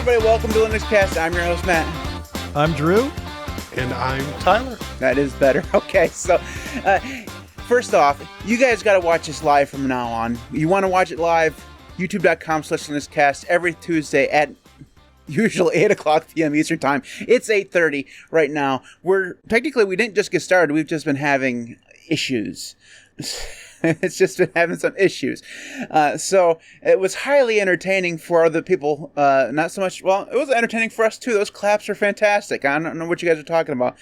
everybody. Welcome to Linux Cast. I'm your host, Matt. I'm Drew. And I'm Tyler. That is better. Okay, so first off, you guys got to watch this live from now on. You want to watch it live, youtube.com/LinuxCast every Tuesday at usually 8 o'clock p.m. Eastern Time. It's 8:30 right now. We didn't just get started. We've just been having issues. It's just been having some issues. So it was highly entertaining for other people. Not so much, well, it was entertaining for us too. Those claps are fantastic. I don't know what you guys are talking about.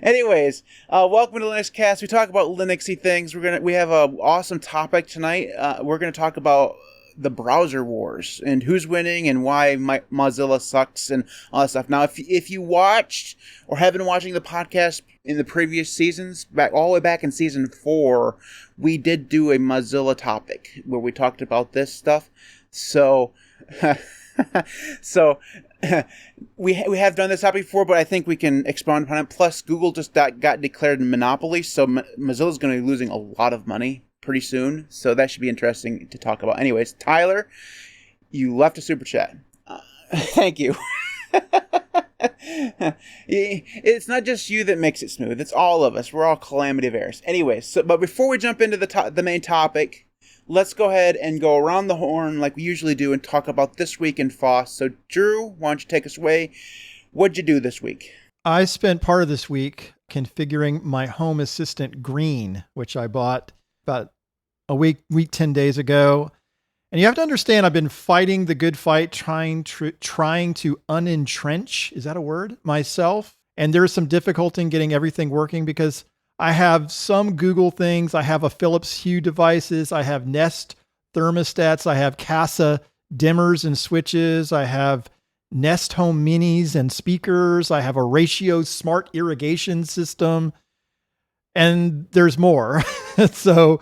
Anyways, welcome to Linux Cast. We talk about Linuxy things. We have an awesome topic tonight. We're going to talk about the browser wars and who's winning and why Mozilla sucks and all that stuff. Now, if you watched or have been watching the podcast in the previous seasons, all the way back in season 4, we did do a Mozilla topic where we talked about this stuff. So, we have done this topic before, but I think we can expound upon it. Plus, Google just got declared a monopoly, so Mozilla's going to be losing a lot of money pretty soon, so that should be interesting to talk about. Anyways, Tyler, you left a super chat. Thank you. It's not just you that makes it smooth. It's all of us. We're all calamity of errors. Anyways, but before we jump into the main topic, let's go ahead and go around the horn like we usually do and talk about this week in FOSS. So, Drew, why don't you take us away? What'd you do this week? I spent part of this week configuring my Home Assistant Green, which I bought about a week 10 days ago. And you have to understand, I've been fighting the good fight, trying to unentrench, is that a word? Myself. And there's some difficulty in getting everything working because I have some Google things. I have a Philips Hue devices. I have Nest thermostats. I have Kasa dimmers and switches. I have Nest Home Minis and speakers. I have a Ratio smart irrigation system. And there's more. So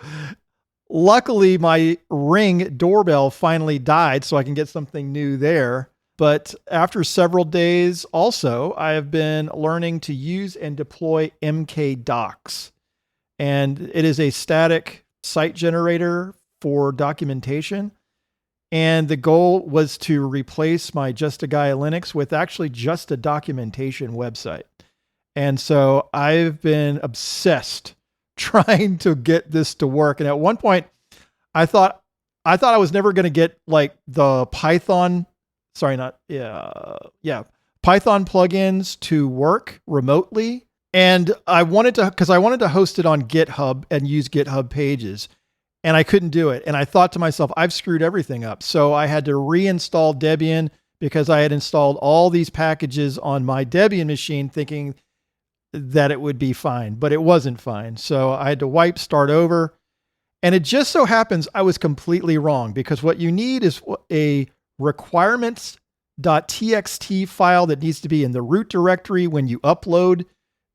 luckily my Ring doorbell finally died so I can get something new there. But after several days also, I have been learning to use and deploy MKDocs. And it is a static site generator for documentation. And the goal was to replace my Just a Guy Linux with actually just a documentation website. And so I've been obsessed trying to get this to work. And at one point I thought I was never going to get like the Python plugins to work remotely. And I wanted to host it on GitHub and use GitHub pages. And I couldn't do it. And I thought to myself, I've screwed everything up. So I had to reinstall Debian because I had installed all these packages on my Debian machine thinking that it would be fine, but it wasn't fine. So I had to start over. And it just so happens I was completely wrong because what you need is a requirements.txt file that needs to be in the root directory when you upload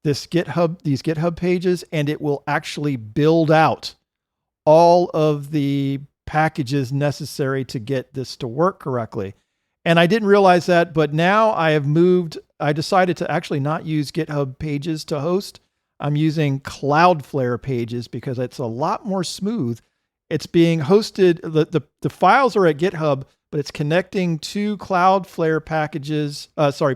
these GitHub pages, and it will actually build out all of the packages necessary to get this to work correctly. And I didn't realize that, but now I decided to actually not use GitHub pages to host. I'm using Cloudflare pages because it's a lot more smooth. It's being hosted, the files are at GitHub, but it's connecting to Cloudflare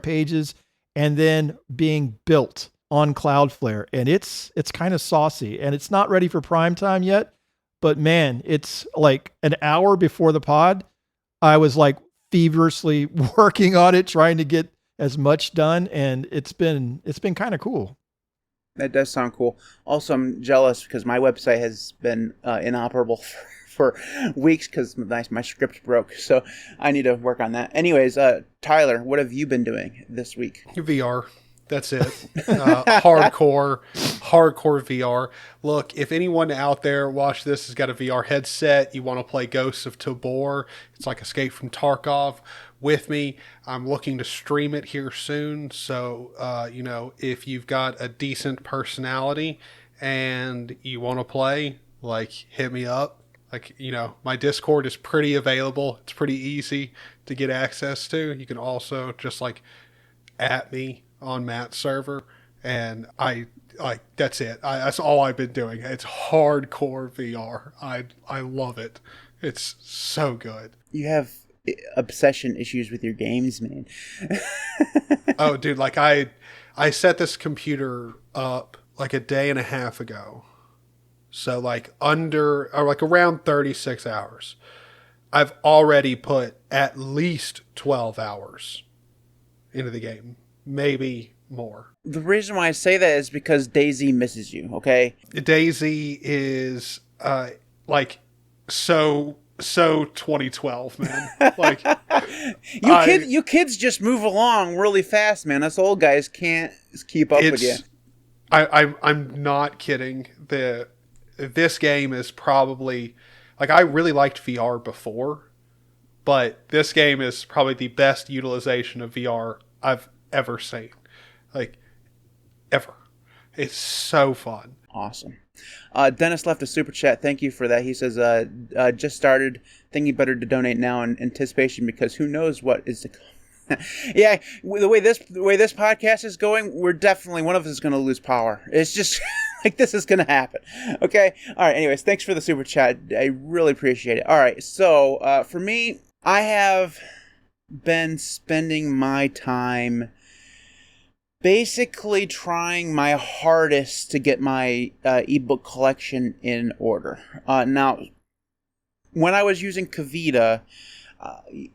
pages, and then being built on Cloudflare. And it's kind of saucy, and it's not ready for prime time yet. But man, it's like an hour before the pod, I was like feverishly working on it, trying to get as much done, and it's been kind of cool. That does sound cool. Also, I'm jealous because my website has been inoperable for weeks because my script broke. So I need to work on that. Anyways, Tyler, what have you been doing this week? VR. That's it. Hardcore VR. Look, if anyone out there watch this has got a VR headset, you want to play Ghosts of Tabor, it's like Escape from Tarkov with me. I'm looking to stream it here soon. So, if you've got a decent personality and you want to play, like, hit me up. Like, my Discord is pretty available. It's pretty easy to get access to. You can also just at me on Matt's server, and that's it. That's all I've been doing. It's hardcore VR. I love it. It's so good. You have obsession issues with your games, man. Oh, dude, like I set this computer up like a day and a half ago. So like around 36 hours. I've already put at least 12 hours into the game, maybe more. The reason why I say that is because DayZ misses you, okay? DayZ is like so 2012, man. Like you kids just move along really fast, man. Us old guys can't keep up with you. I'm not kidding. This game is probably, like, I really liked VR before, but this game is probably the best utilization of VR I've ever seen. Like, ever. It's so fun. Awesome. Dennis left a super chat. Thank you for that. He says, just started. Think you better to donate now in anticipation because who knows what is to come. Yeah, the way this podcast is going, we're definitely, one of us is going to lose power. It's just like this is going to happen. Okay? All right, anyways, thanks for the super chat. I really appreciate it. All right, so for me, I have been spending my time basically trying my hardest to get my ebook collection in order. Now, when I was using Kavita,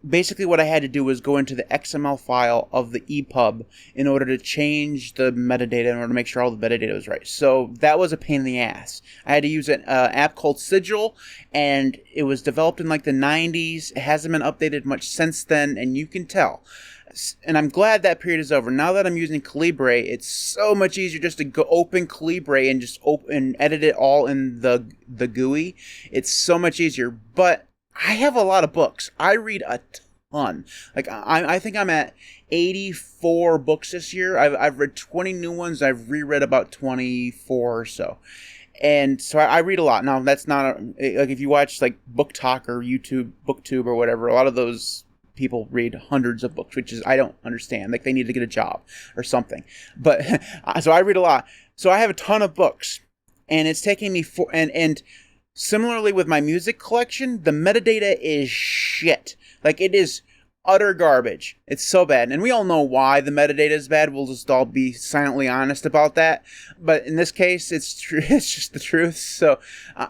basically what I had to do was go into the XML file of the EPUB in order to change the metadata in order to make sure all the metadata was right. So that was a pain in the ass. I had to use an app called Sigil, and it was developed in like the 90s. It hasn't been updated much since then, and you can tell. And I'm glad that period is over. Now that I'm using Calibre, it's so much easier just to go open Calibre and just open edit it all in the GUI. It's so much easier. But I have a lot of books. I read a ton. Like I think I'm at 84 books this year. I've read 20 new ones. I've reread about 24 or so. And so I read a lot. Now that's not like if you watch like Book Talk or YouTube, BookTube or whatever. A lot of those people read hundreds of books, which is I don't understand. Like they need to get a job or something. But so I read a lot. So I have a ton of books, and it's taking me and similarly with my music collection, the metadata is shit. Like it is utter garbage. It's so bad, and we all know why the metadata is bad. We'll just all be silently honest about that. But in this case, it's just the truth. So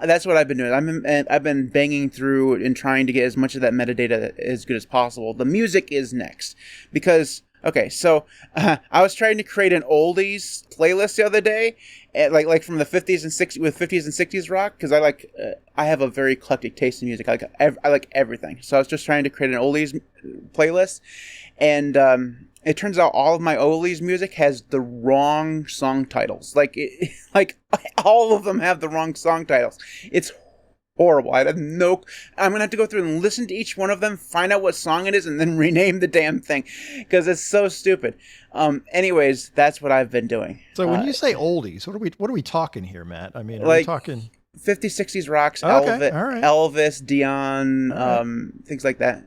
that's what I've been doing. I've been banging through and trying to get as much of that metadata as good as possible. The music is next because. Okay, so I was trying to create an oldies playlist the other day, like from the 50s and 60s with 50s and 60s rock, because I have a very eclectic taste in music. I like everything. So I was just trying to create an oldies playlist, and it turns out all of my oldies music has the wrong song titles. Like all of them have the wrong song titles. It's horrible. I'm gonna have to go through and listen to each one of them, find out what song it is, and then rename the damn thing because it's so stupid. Anyways, that's what I've been doing. So when you say oldies, what are we talking here, Matt? I mean, are like we talking 50s, 60s rocks, okay, all right. Elvis, Dion, right. Things like that.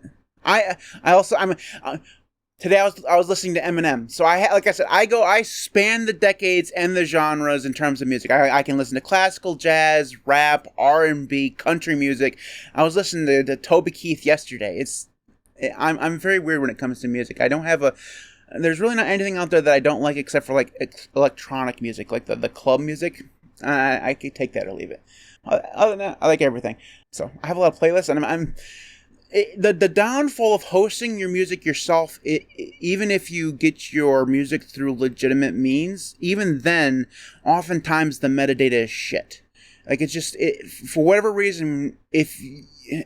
Today I was listening to Eminem. So like I said, I span the decades and the genres in terms of music. I can listen to classical, jazz, rap, R&B, country music. I was listening to Toby Keith yesterday. I'm very weird when it comes to music. I don't have there's really not anything out there that I don't like except for like electronic music, like the club music. I could take that or leave it. Other than that, I like everything. So I have a lot of playlists, and the downfall of hosting your music yourself, even if you get your music through legitimate means, even then, oftentimes the metadata is shit. Like it's just for whatever reason,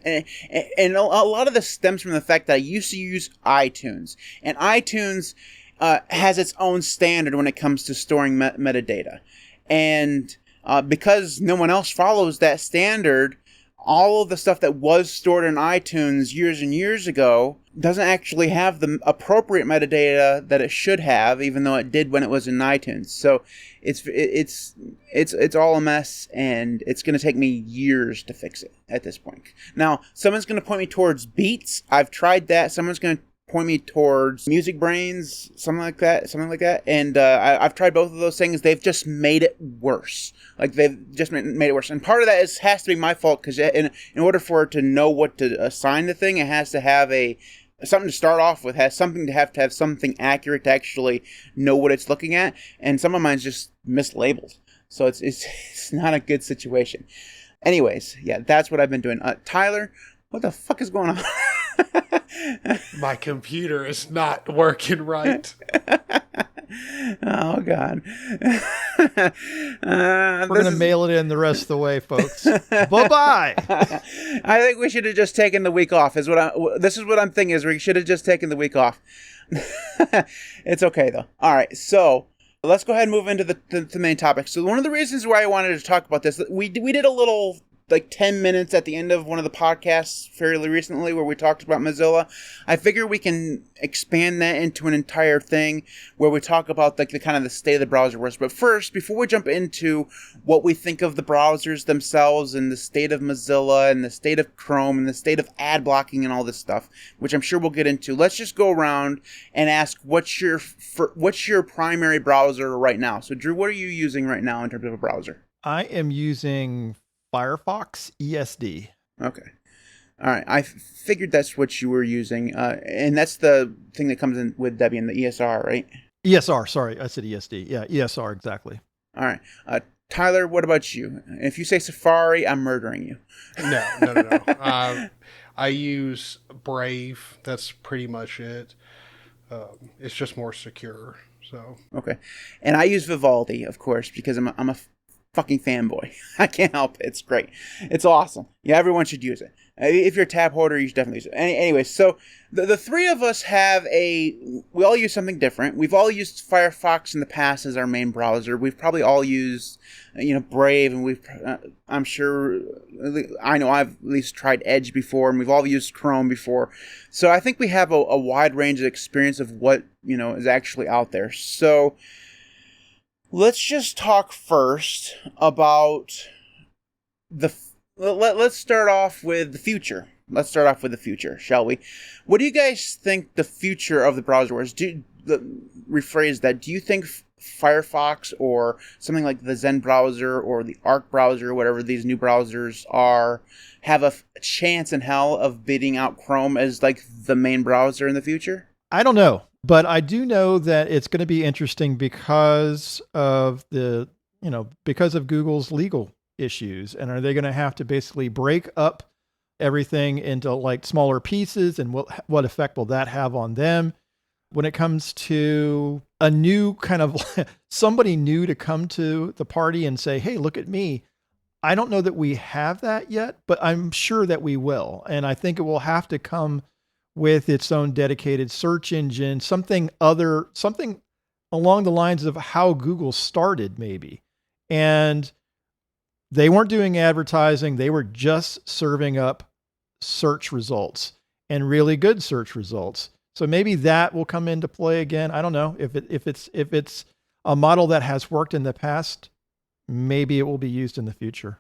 and a lot of this stems from the fact that I used to use iTunes, and iTunes has its own standard when it comes to storing metadata, and because no one else follows that standard, all of the stuff that was stored in iTunes years and years ago doesn't actually have the appropriate metadata that it should have, even though it did when it was in iTunes. So it's all a mess, and it's going to take me years to fix it at this point. Now, someone's going to point me towards Beats. I've tried that. Someone's going to point me towards Music Brains, something like that. And I've tried both of those things. They've just made it worse. Like, they've just made it worse. And part of that has to be my fault, because in order for it to know what to assign the thing, it has to have something to start off with, has something to have something accurate to actually know what it's looking at. And some of mine's just mislabeled. So it's not a good situation. Anyways, yeah, that's what I've been doing. Tyler, what the fuck is going on? My computer is not working right. Oh, God. We're going to mail it in the rest of the way, folks. Bye-bye. I think we should have just taken the week off. This is what I'm thinking, is we should have just taken the week off. It's okay, though. All right, so let's go ahead and move into the main topic. So one of the reasons why I wanted to talk about this, we did a little, like, 10 minutes at the end of one of the podcasts fairly recently where we talked about Mozilla. I figure we can expand that into an entire thing where we talk about, like, the kind of the state of the browser was. But first, before we jump into what we think of the browsers themselves and the state of Mozilla and the state of Chrome and the state of ad blocking and all this stuff, which I'm sure we'll get into, let's just go around and ask what's your primary browser right now. So, Drew, what are you using right now in terms of a browser? I am using Firefox ESD. Okay. All right. I figured that's what you were using. And that's the thing that comes in with Debian, the ESR, right? ESR, sorry. I said ESD. Yeah, ESR, exactly. All right. Tyler, what about you? If you say Safari, I'm murdering you. No. I use Brave. That's pretty much it. It's just more secure. So okay. And I use Vivaldi, of course, because I'm a fucking fanboy. I can't help it. It's great. It's awesome. Yeah, everyone should use it. If you're a tab holder, you should definitely use it. Anyway, so the three of us we all use something different. We've all used Firefox in the past as our main browser. We've probably all used, Brave, and I'm sure, I know I've at least tried Edge before, and we've all used Chrome before. So I think we have a wide range of experience of what, is actually out there. So let's just talk first about let's start off with the future. Let's start off with the future, shall we? What do you guys think the future of the browser is? Rephrase that. Do you think Firefox or something like the Zen browser or the Arc browser, whatever these new browsers are, have a chance in hell of beating out Chrome as like the main browser in the future? I don't know. But I do know that it's going to be interesting because of because of Google's legal issues. And are they going to have to basically break up everything into like smaller pieces, and what effect will that have on them when it comes to a new kind of somebody new to come to the party and say, hey, look at me. I don't know that we have that yet, but I'm sure that we will. And I think it will have to come with its own dedicated search engine, something along the lines of how Google started maybe. And they weren't doing advertising. They were just serving up search results, and really good search results. So maybe that will come into play again. I don't know if it's a model that has worked in the past, maybe it will be used in the future.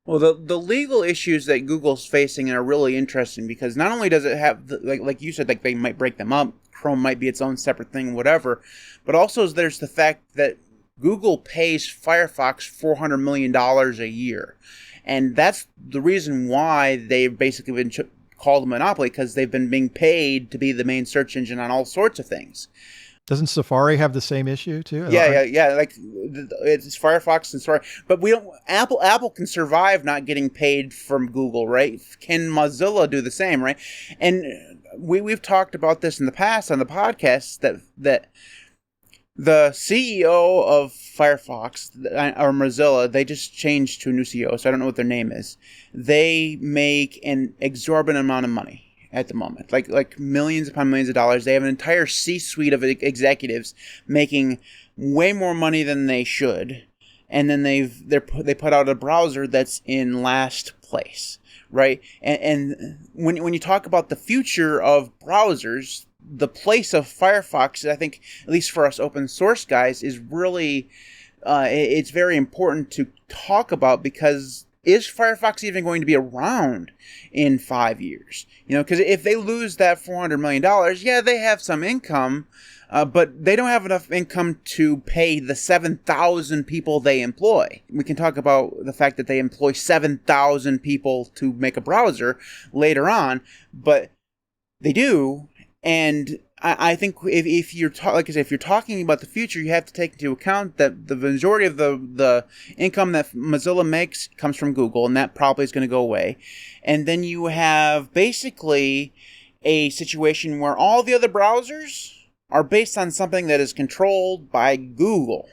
Well, the legal issues that Google's facing are really interesting, because not only does it have, like you said, like they might break them up, Chrome might be its own separate thing, whatever, but also there's the fact that Google pays Firefox $400 million a year. And that's the reason why they've basically been called a monopoly, because they've been being paid to be the main search engine on all sorts of things. Doesn't Safari have the same issue too? Yeah. Like it's Firefox and Safari, but we don't. Apple can survive not getting paid from Google, right? Can Mozilla do the same, right? And we've talked about this in the past on the podcast that the CEO of Firefox or Mozilla, they just changed to a new CEO, so I don't know what their name is. They make an exorbitant amount of money at the moment, like millions upon millions of dollars. They have an entire C-suite of executives making way more money than they should, and then they put out a browser that's in last place, right? And when you talk about the future of browsers, the place of Firefox, I think, at least for us open source guys, is really it's very important to talk about, because is Firefox even going to be around in 5 years? Because if they lose that $400 million, yeah, they have some income, but they don't have enough income to pay the 7,000 people they employ. We can talk about the fact that they employ 7,000 people to make a browser later on, but they do. And I think if you're like I said, if you're talking about the future, you have to take into account that the majority of the income that Mozilla makes comes from Google, and that probably is going to go away. And then you have basically a situation where all the other browsers are based on something that is controlled by Google.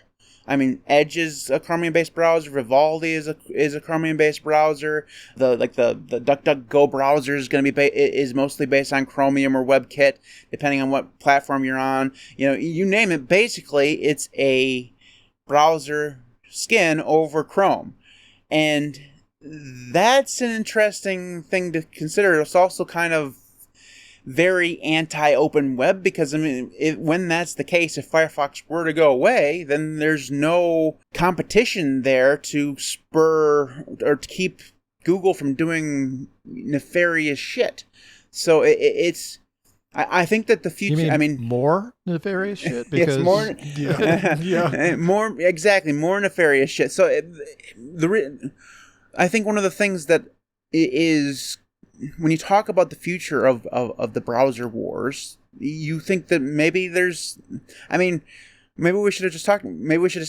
I mean, Edge is a Chromium-based browser. Vivaldi is a Chromium-based browser. The DuckDuckGo browser is going to be is mostly based on Chromium or WebKit, depending on what platform you're on. You name it. Basically, it's a browser skin over Chrome, and that's an interesting thing to consider. It's also kind of very anti-open web, because when that's the case, if Firefox were to go away, then there's no competition there to spur or to keep Google from doing nefarious shit. So I think that the future. You mean more nefarious shit? Because it's more. Yeah. more nefarious shit. So I think one of the things that is, when you talk about the future of the browser wars, you think that maybe maybe we should have just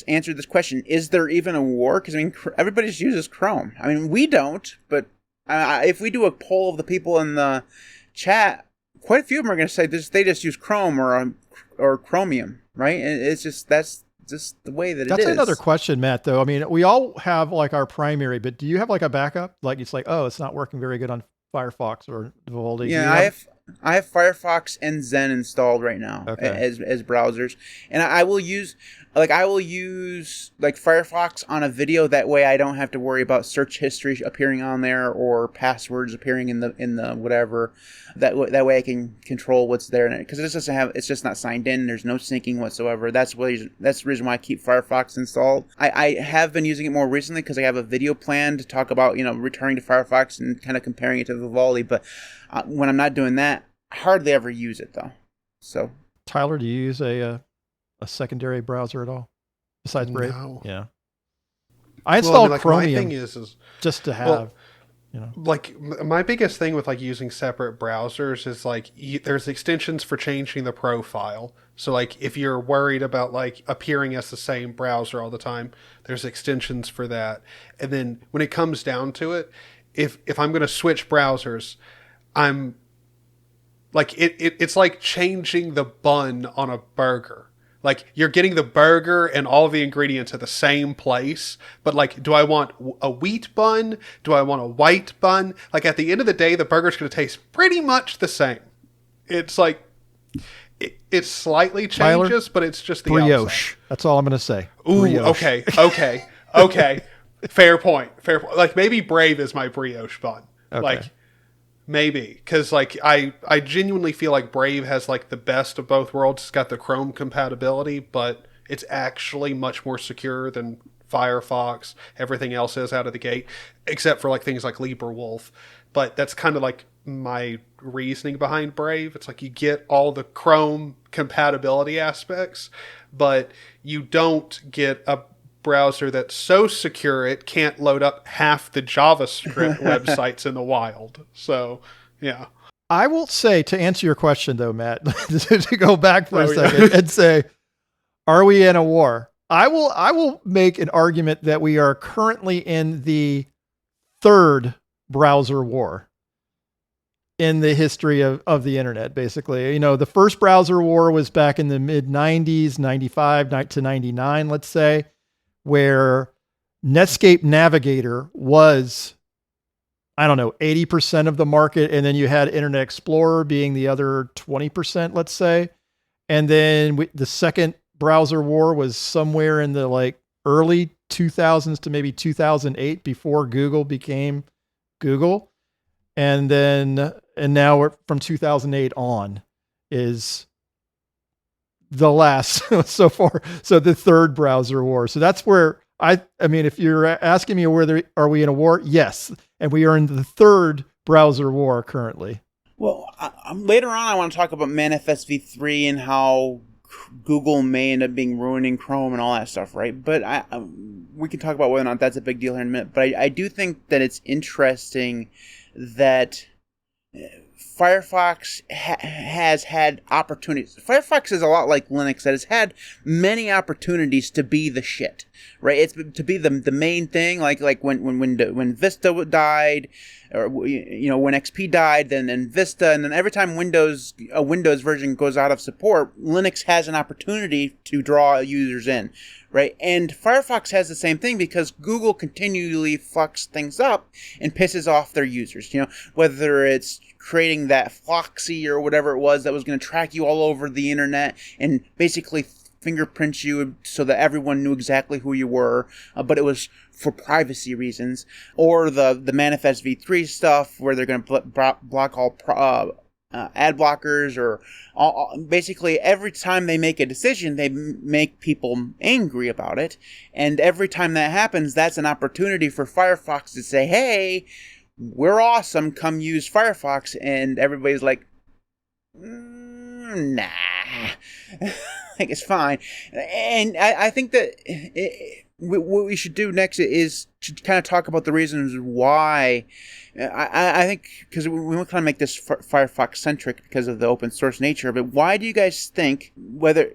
answered this question. Is there even a war? Because, everybody just uses Chrome. We don't, but if we do a poll of the people in the chat, quite a few of them are going to say they just use Chrome or Chromium, right? And that's just the way that it is. That's another question, Matt, though. We all have our primary, but do you have a backup? It's it's not working very good on Firefox or Vivaldi. Yeah, I have Firefox and Zen installed right now as browsers, and I will use Firefox on a video. That way, I don't have to worry about search history appearing on there or passwords appearing in the whatever. That way, I can control what's there in it, because it's just not signed in. There's no syncing whatsoever. That's the reason why I keep Firefox installed. I have been using it more recently because I have a video plan to talk about returning to Firefox and kind of comparing it to Vivaldi. But when I'm not doing that, I hardly ever use it though. So, Tyler, do you use a secondary browser at all besides Brave? No. Yeah, I installed Chromium. My thing is just to have. My biggest thing with using separate browsers is there's extensions for changing the profile. So if you're worried about appearing as the same browser all the time, there's extensions for that. And then when it comes down to it, if I'm going to switch browsers, I'm it's like changing the bun on a burger. You're getting the burger and all the ingredients at the same place, but do I want a wheat bun? Do I want a white bun? At the end of the day, the burger's going to taste pretty much the same. It's it slightly changes, but it's just the brioche. outside. That's all I'm going to say. Ooh, brioche. okay. Fair point. Maybe Brave is my brioche bun. Okay. Maybe, because I genuinely feel like Brave has the best of both worlds. It's got the Chrome compatibility, but it's actually much more secure than Firefox. Everything else is out of the gate, except for things like LibreWolf. But that's kind of my reasoning behind Brave. It's you get all the Chrome compatibility aspects, but you don't get a browser that's so secure it can't load up half the JavaScript websites in the wild. So, yeah. I will say, to answer your question though, Matt, to go back for a second and say, are we in a war? I will make an argument that we are currently in the third browser war in the history of the internet, basically. The first browser war was back in the mid 90s, 95 to 99, let's say, where Netscape Navigator was, 80% of the market. And then you had Internet Explorer being the other 20%, let's say. And then the second browser war was somewhere in the early 2000s to maybe 2008, before Google became Google. And now from 2008 on is the last so far. So the third browser war. So that's where I mean, if you're asking me whether are we in a war, yes, and we are in the third browser war currently. Well, later on, I want to talk about Manifest v3 and how Google may end up being ruining Chrome and all that stuff, right? But we can talk about whether or not that's a big deal here in a minute. But I do think that it's interesting that Firefox has had opportunities. Firefox is a lot like Linux, that has had many opportunities to be the shit, right? It's to be the main thing, like when Vista died, or when XP died, then Vista, and then every time a Windows version goes out of support, Linux has an opportunity to draw users in, right? And Firefox has the same thing because Google continually fucks things up and pisses off their users. Whether it's creating that Floxy or whatever it was that was going to track you all over the internet and basically fingerprint you so that everyone knew exactly who you were, but it was for privacy reasons. Or the Manifest v3 stuff where they're going to block all ad blockers, or basically every time they make a decision, they make people angry about it. And every time that happens, that's an opportunity for Firefox to say, hey, we're awesome, come use Firefox. And everybody's like, nah. Like, it's fine. And I think that what we should do next is to kind of talk about the reasons why. I think, because we want to kind of make this Firefox centric because of the open source nature of it. Why do you guys think that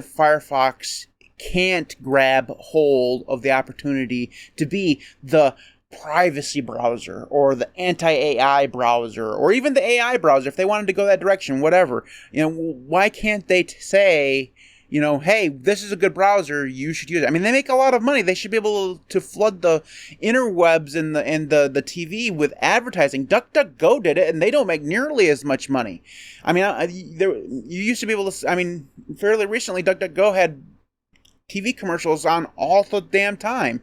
Firefox can't grab hold of the opportunity to be the privacy browser or the anti-AI browser or even the AI browser if they wanted to go that direction, whatever? Why can't they say, hey, this is a good browser, you should use it? I mean, they make a lot of money. They should be able to flood the interwebs and the TV with advertising. DuckDuckGo did it, and they don't make nearly as much money. I mean, you used to be able to, fairly recently, DuckDuckGo had TV commercials on all the damn time.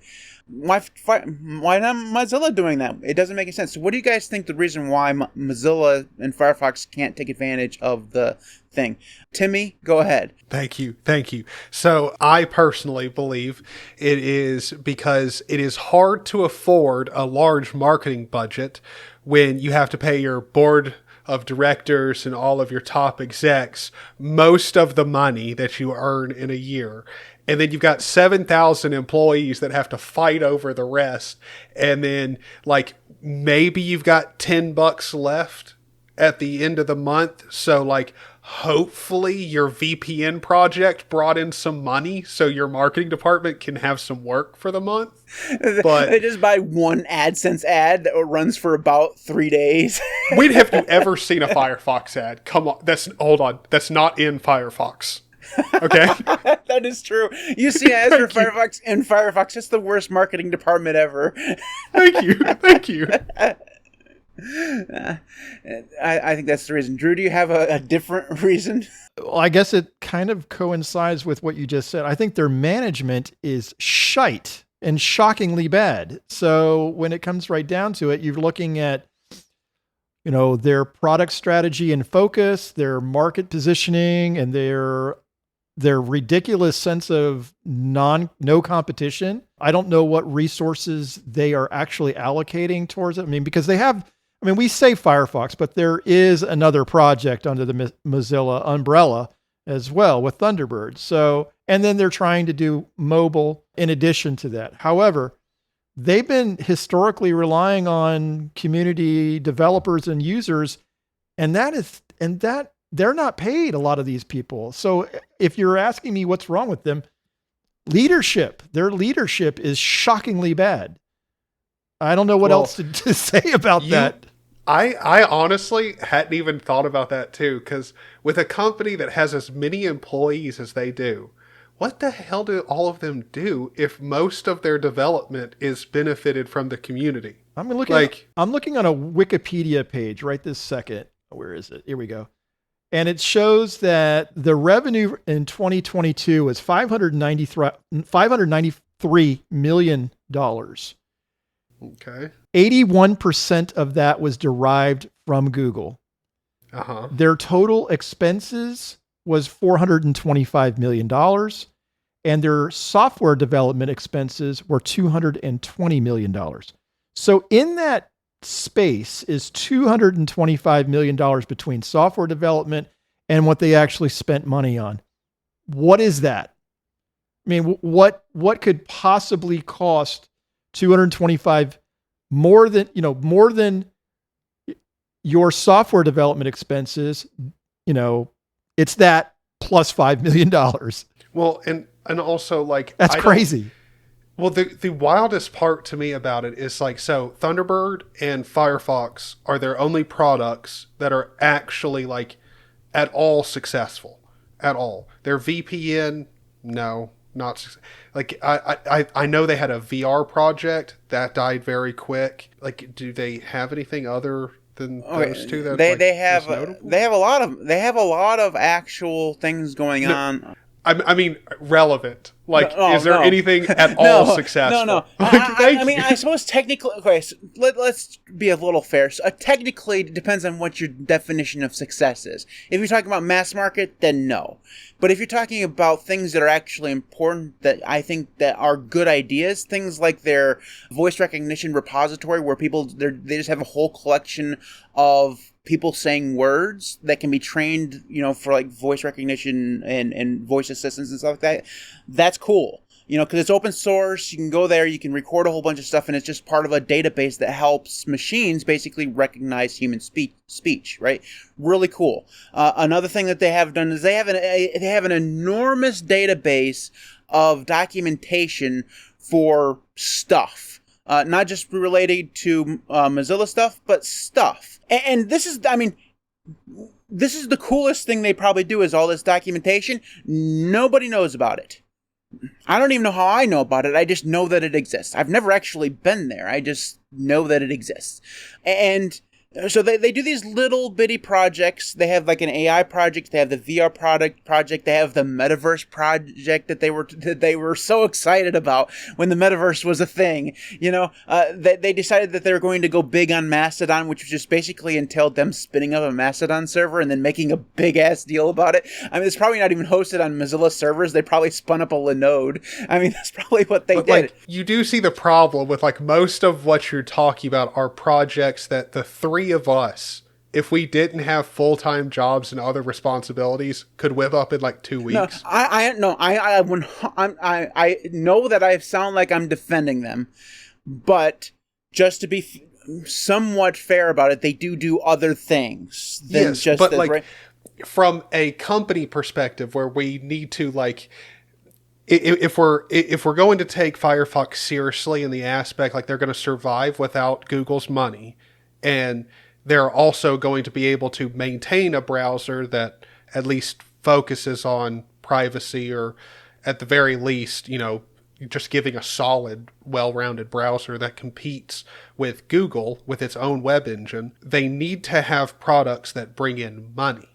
Why not Mozilla doing that? It doesn't make any sense. So what do you guys think the reason why Mozilla and Firefox can't take advantage of the thing? Timmy, go ahead. Thank you. So I personally believe it is because it is hard to afford a large marketing budget when you have to pay your board of directors and all of your top execs most of the money that you earn in a year. And then you've got 7,000 employees that have to fight over the rest. And then maybe you've got $10 left at the end of the month. So hopefully your VPN project brought in some money so your marketing department can have some work for the month. But they just buy one AdSense ad that runs for about 3 days. When have you ever seen a Firefox ad? Come on. Hold on. That's not in Firefox. Okay. That is true. You see ads for Firefox in Firefox. It's the worst marketing department ever. Thank you. I think that's the reason. Drew, do you have a different reason? Well, I guess it kind of coincides with what you just said. I think their management is shite and shockingly bad. So when it comes right down to it, you're looking at their product strategy and focus, their market positioning, and their ridiculous sense of no competition. I don't know what resources they are actually allocating towards it. Because we say Firefox, but there is another project under the Mozilla umbrella as well with Thunderbird. So, and then they're trying to do mobile in addition to that. However, they've been historically relying on community developers and users, and that they're not paid, a lot of these people. So if you're asking me what's wrong with them, their leadership is shockingly bad. I don't know what else to say about that. I honestly hadn't even thought about that too, because with a company that has as many employees as they do, what the hell do all of them do if most of their development is benefited from the community? I'm looking on a Wikipedia page right this second. Where is it? Here we go. And it shows that the revenue in 2022 was $593 million. Okay. 81% of that was derived from Google. Uh-huh. Their total expenses was $425 million. and their software development expenses were $220 million. So in that space is $225 million between software development and what they actually spent money on. What is that? I mean, what could possibly cost 225 more than your software development expenses? It's that plus $5 million. Well, and also like that's crazy. Well, the wildest part to me about it is like, so Thunderbird and Firefox are their only products that are actually like at all successful at all. Their VPN, no, not like I know they had a VR project that died very quick. Like, do they have anything other than those two? That they have a lot of actual things going on. I mean, relevant. Like, is there anything at all successful? No. I mean, I suppose technically. Okay, so let's be a little fair. So, technically, it depends on what your definition of success is. If you're talking about mass market, then no. But if you're talking about things that are actually important, that I think that are good ideas, things like their voice recognition repository, where they just have a whole collection of people saying words that can be trained, for like voice recognition and voice assistants and stuff like that. That's cool, because it's open source. You can go there, you can record a whole bunch of stuff, and it's just part of a database that helps machines basically recognize human speech, right? Really cool. Another thing that they have done is they have an enormous database of documentation for stuff. Not just related to Mozilla stuff, but stuff. And this is the coolest thing they probably do, is all this documentation. Nobody knows about it. I don't even know how I know about it. I just know that it exists. I've never actually been there. I just know that it exists. And so they do these little bitty projects. They have like an AI project. They have the VR project. They have the metaverse project that they were so excited about when the metaverse was a thing. They decided that they were going to go big on Mastodon, which just basically entailed them spinning up a Mastodon server and then making a big ass deal about it. I mean, it's probably not even hosted on Mozilla servers. They probably spun up a Linode. I mean, that's probably what they did. Like, you do see the problem with like most of what you're talking about are projects that the three of us, if we didn't have full-time jobs and other responsibilities, could whip up in like 2 weeks. No, I know that I sound like I'm defending them, but just to be somewhat fair about it, they do other things than just but the, like right? From a company perspective, where we need to like, if we're going to take Firefox seriously in the aspect like they're going to survive without Google's money, and they're also going to be able to maintain a browser that at least focuses on privacy, or at the very least, just giving a solid, well-rounded browser that competes with Google with its own web engine. They need to have products that bring in money.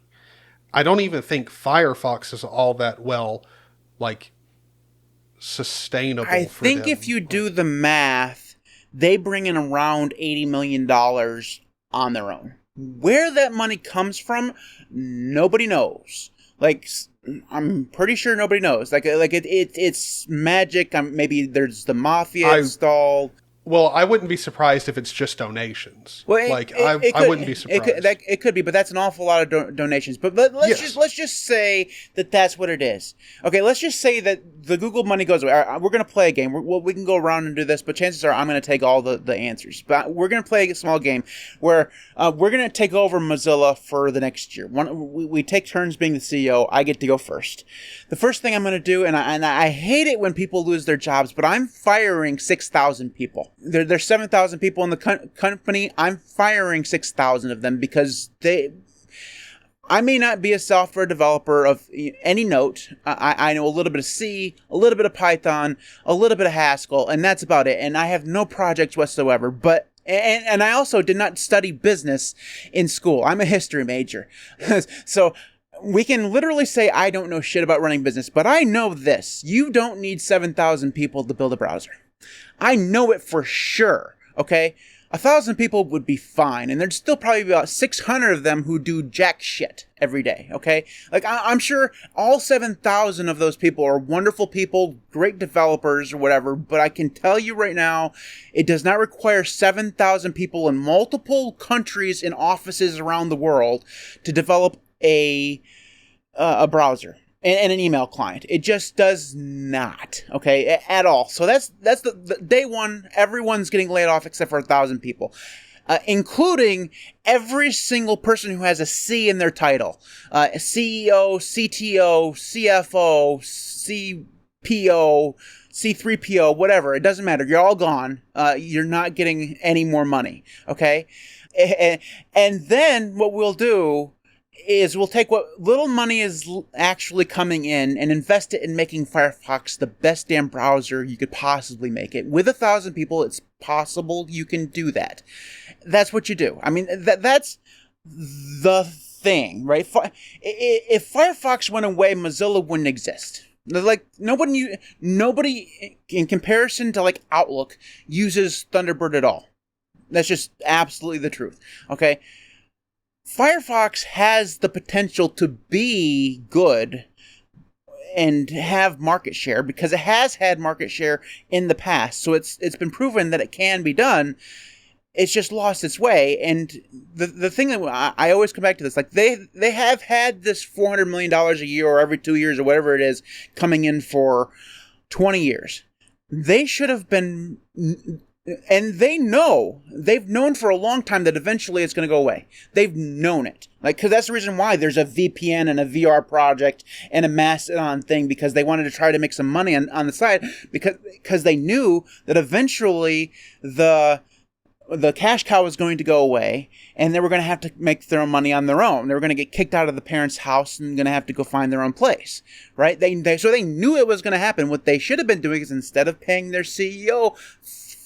I don't even think Firefox is all that well, like, sustainable for them. I think if you do the math, they bring in around $80 million on their own. Where that money comes from, nobody knows. Like, I'm pretty sure nobody knows. It's magic. Maybe there's the mafia installed. Well, I wouldn't be surprised if it's just donations. Well, I wouldn't be surprised. It could be, but that's an awful lot of donations. But let's just say that that's what it is. Okay, let's just say that the Google money goes away. We're going to play a game. We can go around and do this, but chances are I'm going to take all the answers. But we're going to play a small game where we're going to take over Mozilla for the next year. We take turns being the CEO. I get to go first. The first thing I'm going to do, and I hate it when people lose their jobs, but I'm firing 6,000 people. There's 7,000 people in the company. I'm firing 6,000 of them because I may not be a software developer of any note. I know a little bit of C, a little bit of Python, a little bit of Haskell, and that's about it. And I have no projects whatsoever. But and I also did not study business in school. I'm a history major. So we can literally say I don't know shit about running business, but I know this. You don't need 7,000 people to build a browser. I know it for sure, okay? 1,000 people would be fine, and there's still probably about 600 of them who do jack shit every day, okay? Like, I'm sure all 7,000 of those people are wonderful people, great developers or whatever, but I can tell you right now, it does not require 7,000 people in multiple countries in offices around the world to develop a browser and an email client. It just does not, okay, at all. So that's the day one. Everyone's getting laid off except for 1,000 people, including every single person who has a C in their title. CEO, CTO, CFO, CPO, C3PO, whatever. It doesn't matter. You're all gone. You're not getting any more money, okay? And then what we'll do is we'll take what little money is actually coming in and invest it in making Firefox the best damn browser you could possibly make it. With 1,000 people, it's possible you can do that. That's what you do. I mean, that's the thing, right? If Firefox went away, Mozilla wouldn't exist. Like, nobody in comparison to, like, Outlook uses Thunderbird at all. That's just absolutely the truth, okay? Firefox has the potential to be good and have market share because it has had market share in the past. So it's been proven that it can be done. It's just lost its way. And the thing that I always come back to this, like they have had this $400 million a year or every 2 years or whatever it is coming in for 20 years. They should have been... And they've known for a long time that eventually it's going to go away. They've known it. Like, because that's the reason why there's a VPN and a VR project and a Mastodon thing, because they wanted to try to make some money on the side, because they knew that eventually the cash cow was going to go away, and they were going to have to make their own money on their own. They were going to get kicked out of the parents' house and going to have to go find their own place, right? So they knew it was going to happen. What they should have been doing is, instead of paying their CEO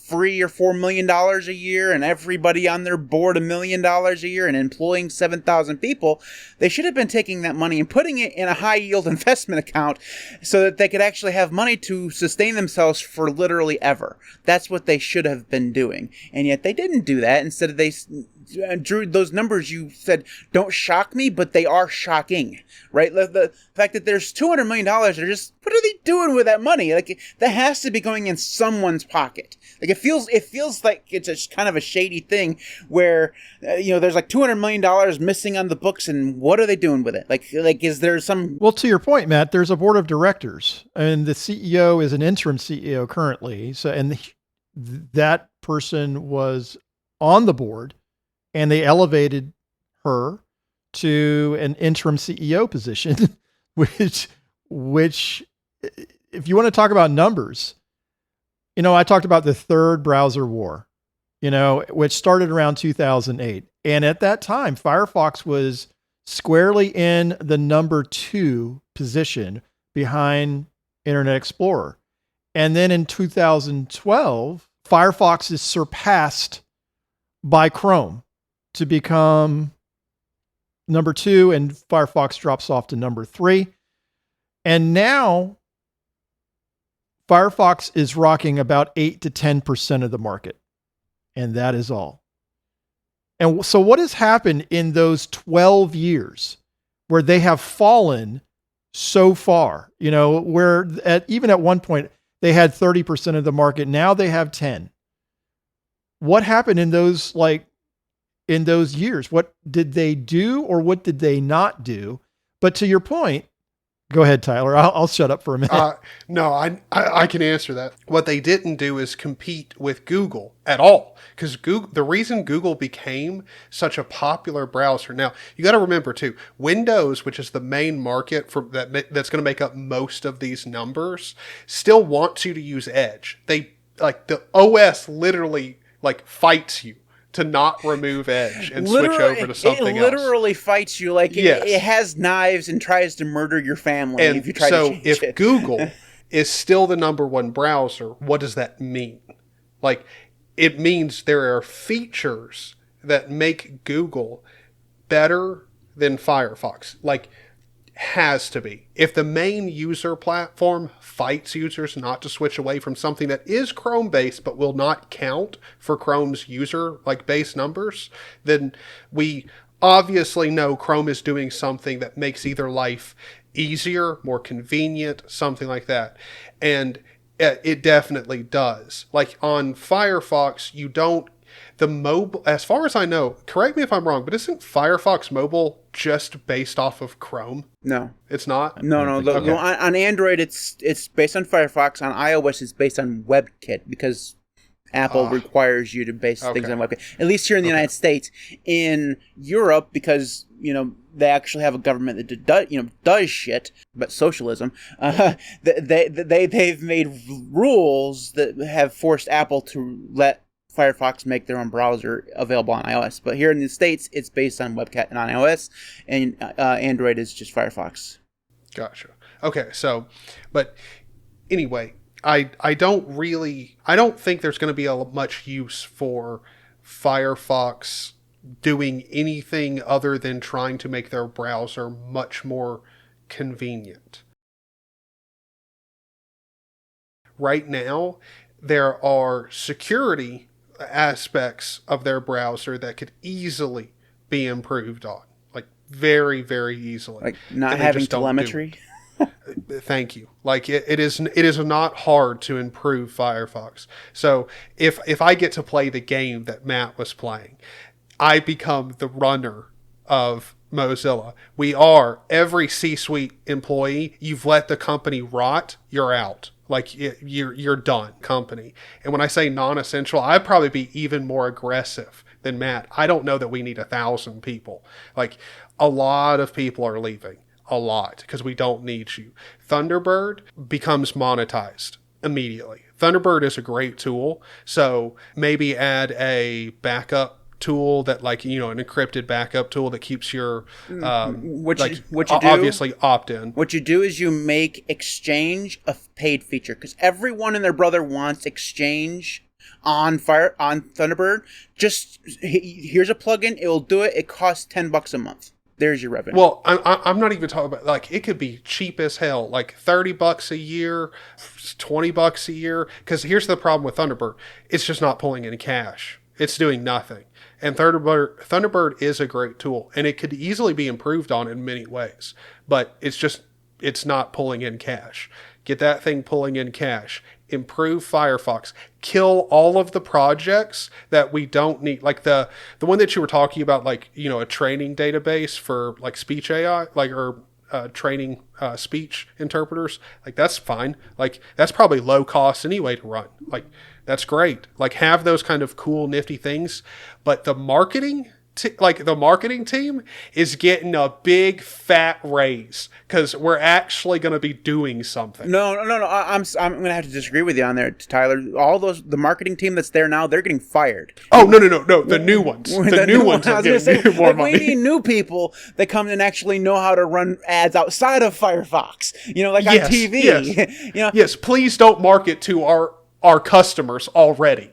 $3 or $4 million a year and everybody on their board $1 million a year and employing 7,000 people, they should have been taking that money and putting it in a high yield investment account so that they could actually have money to sustain themselves for literally ever. That's what they should have been doing. And yet they didn't do that. Instead, they drew those numbers you said don't shock me, but they are shocking, right? The fact that there's $200 million, they're just, what are they doing with that money? Like, that has to be going in someone's pocket. Like, it feels like it's a kind of a shady thing where, there's like $200 million missing on the books, and what are they doing with it? Like, is there some... Well, to your point, Matt, there's a board of directors, and the CEO is an interim CEO currently. So, and that person was on the board, and they elevated her to an interim CEO position, which, if you want to talk about numbers, I talked about the third browser war, which started around 2008. And at that time, Firefox was squarely in the number 2 position behind Internet Explorer. And then in 2012, Firefox is surpassed by Chrome to become number 2, and Firefox drops off to number 3. And now Firefox is rocking about 8 to 10% of the market. And that is all. And so what has happened in those 12 years where they have fallen so far, where even at one point they had 30% of the market. Now they have 10. What happened in those years? What did they do or what did they not do? But to your point, go ahead, Tyler. I'll shut up for a minute. No, I can answer that. What they didn't do is compete with Google at all. Because the reason Google became such a popular browser. Now, you got to remember too, Windows, which is the main market that's going to make up most of these numbers, still wants you to use Edge. The OS literally fights you to not remove Edge and switch over to something else. It literally fights you. It has knives and tries to murder your family if you try to change it. So if Google is still the number 1 browser, what does that mean? It means there are features that make Google better than Firefox. has to be. If the main user platform fights users not to switch away from something that is Chrome based but will not count for Chrome's user base numbers, then we obviously know Chrome is doing something that makes either life easier, more convenient, something like that. And it definitely does. Like on Firefox, you don't, the mobile, as far as I know, correct me if I'm wrong, but isn't Firefox mobile just based off of Chrome? No. It's not? No. Okay. On Android, it's based on Firefox. On iOS, it's based on WebKit because Apple requires you to base things on WebKit. At least here in the United States. In Europe, because they actually have a government that does shit, but socialism. They've made rules that have forced Apple to let Firefox make their own browser available on iOS. But here in the States, it's based on WebKit and on iOS, and Android is just Firefox. Gotcha. Okay, so, but anyway, I don't think there's going to be much use for Firefox doing anything other than trying to make their browser much more convenient. Right now, there are security aspects of their browser that could easily be improved on, very, very easily. Like not having telemetry. Thank you. It is not hard to improve Firefox. So if I get to play the game that Matt was playing, I become the runner of Mozilla. We are every C-suite employee. You've let the company rot. You're out. You're done, company. And when I say non-essential, I'd probably be even more aggressive than Matt. I don't know that we need 1,000 people. A lot of people are leaving. A lot, because we don't need you. Thunderbird becomes monetized immediately. Thunderbird is a great tool. So maybe add a backup tool that an encrypted backup tool that keeps your what you do, obviously opt-in. What you do is you make Exchange a paid feature, because everyone and their brother wants Exchange on Thunderbird. Just here's a plugin, it will do it. It costs $10 a month. There's your revenue. Well, I'm not even talking about it could be cheap as hell, $30 a year, $20 a year. Because here's the problem with Thunderbird: it's just not pulling any cash. It's doing nothing. And Thunderbird is a great tool, and it could easily be improved on in many ways. But it's not pulling in cash. Get that thing pulling in cash. Improve Firefox. Kill all of the projects that we don't need. The one that you were talking about, a training database for speech AI, training speech interpreters. That's fine. That's probably low cost anyway to run. That's great. Have those kind of cool, nifty things. But the marketing team is getting a big fat raise because we're actually going to be doing something. No. I'm going to have to disagree with you on there, Tyler. The marketing team that's there now, they're getting fired. Oh, no. The new ones. The new ones are getting more money. We need new people that come and actually know how to run ads outside of Firefox. On TV. Yes. Yes, please don't market to our customers already.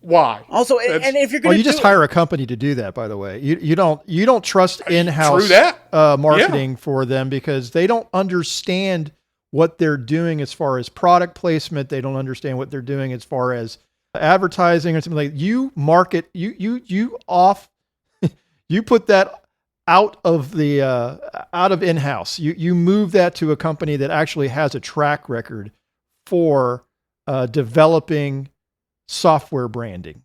Why? Also, and if you're going to you just hire a company to do that, by the way. You don't trust in-house marketing for them because they don't understand what they're doing as far as product placement. They don't understand what they're doing as far as advertising or something you market, you put that out of in-house. You move that to a company that actually has a track record for developing software branding.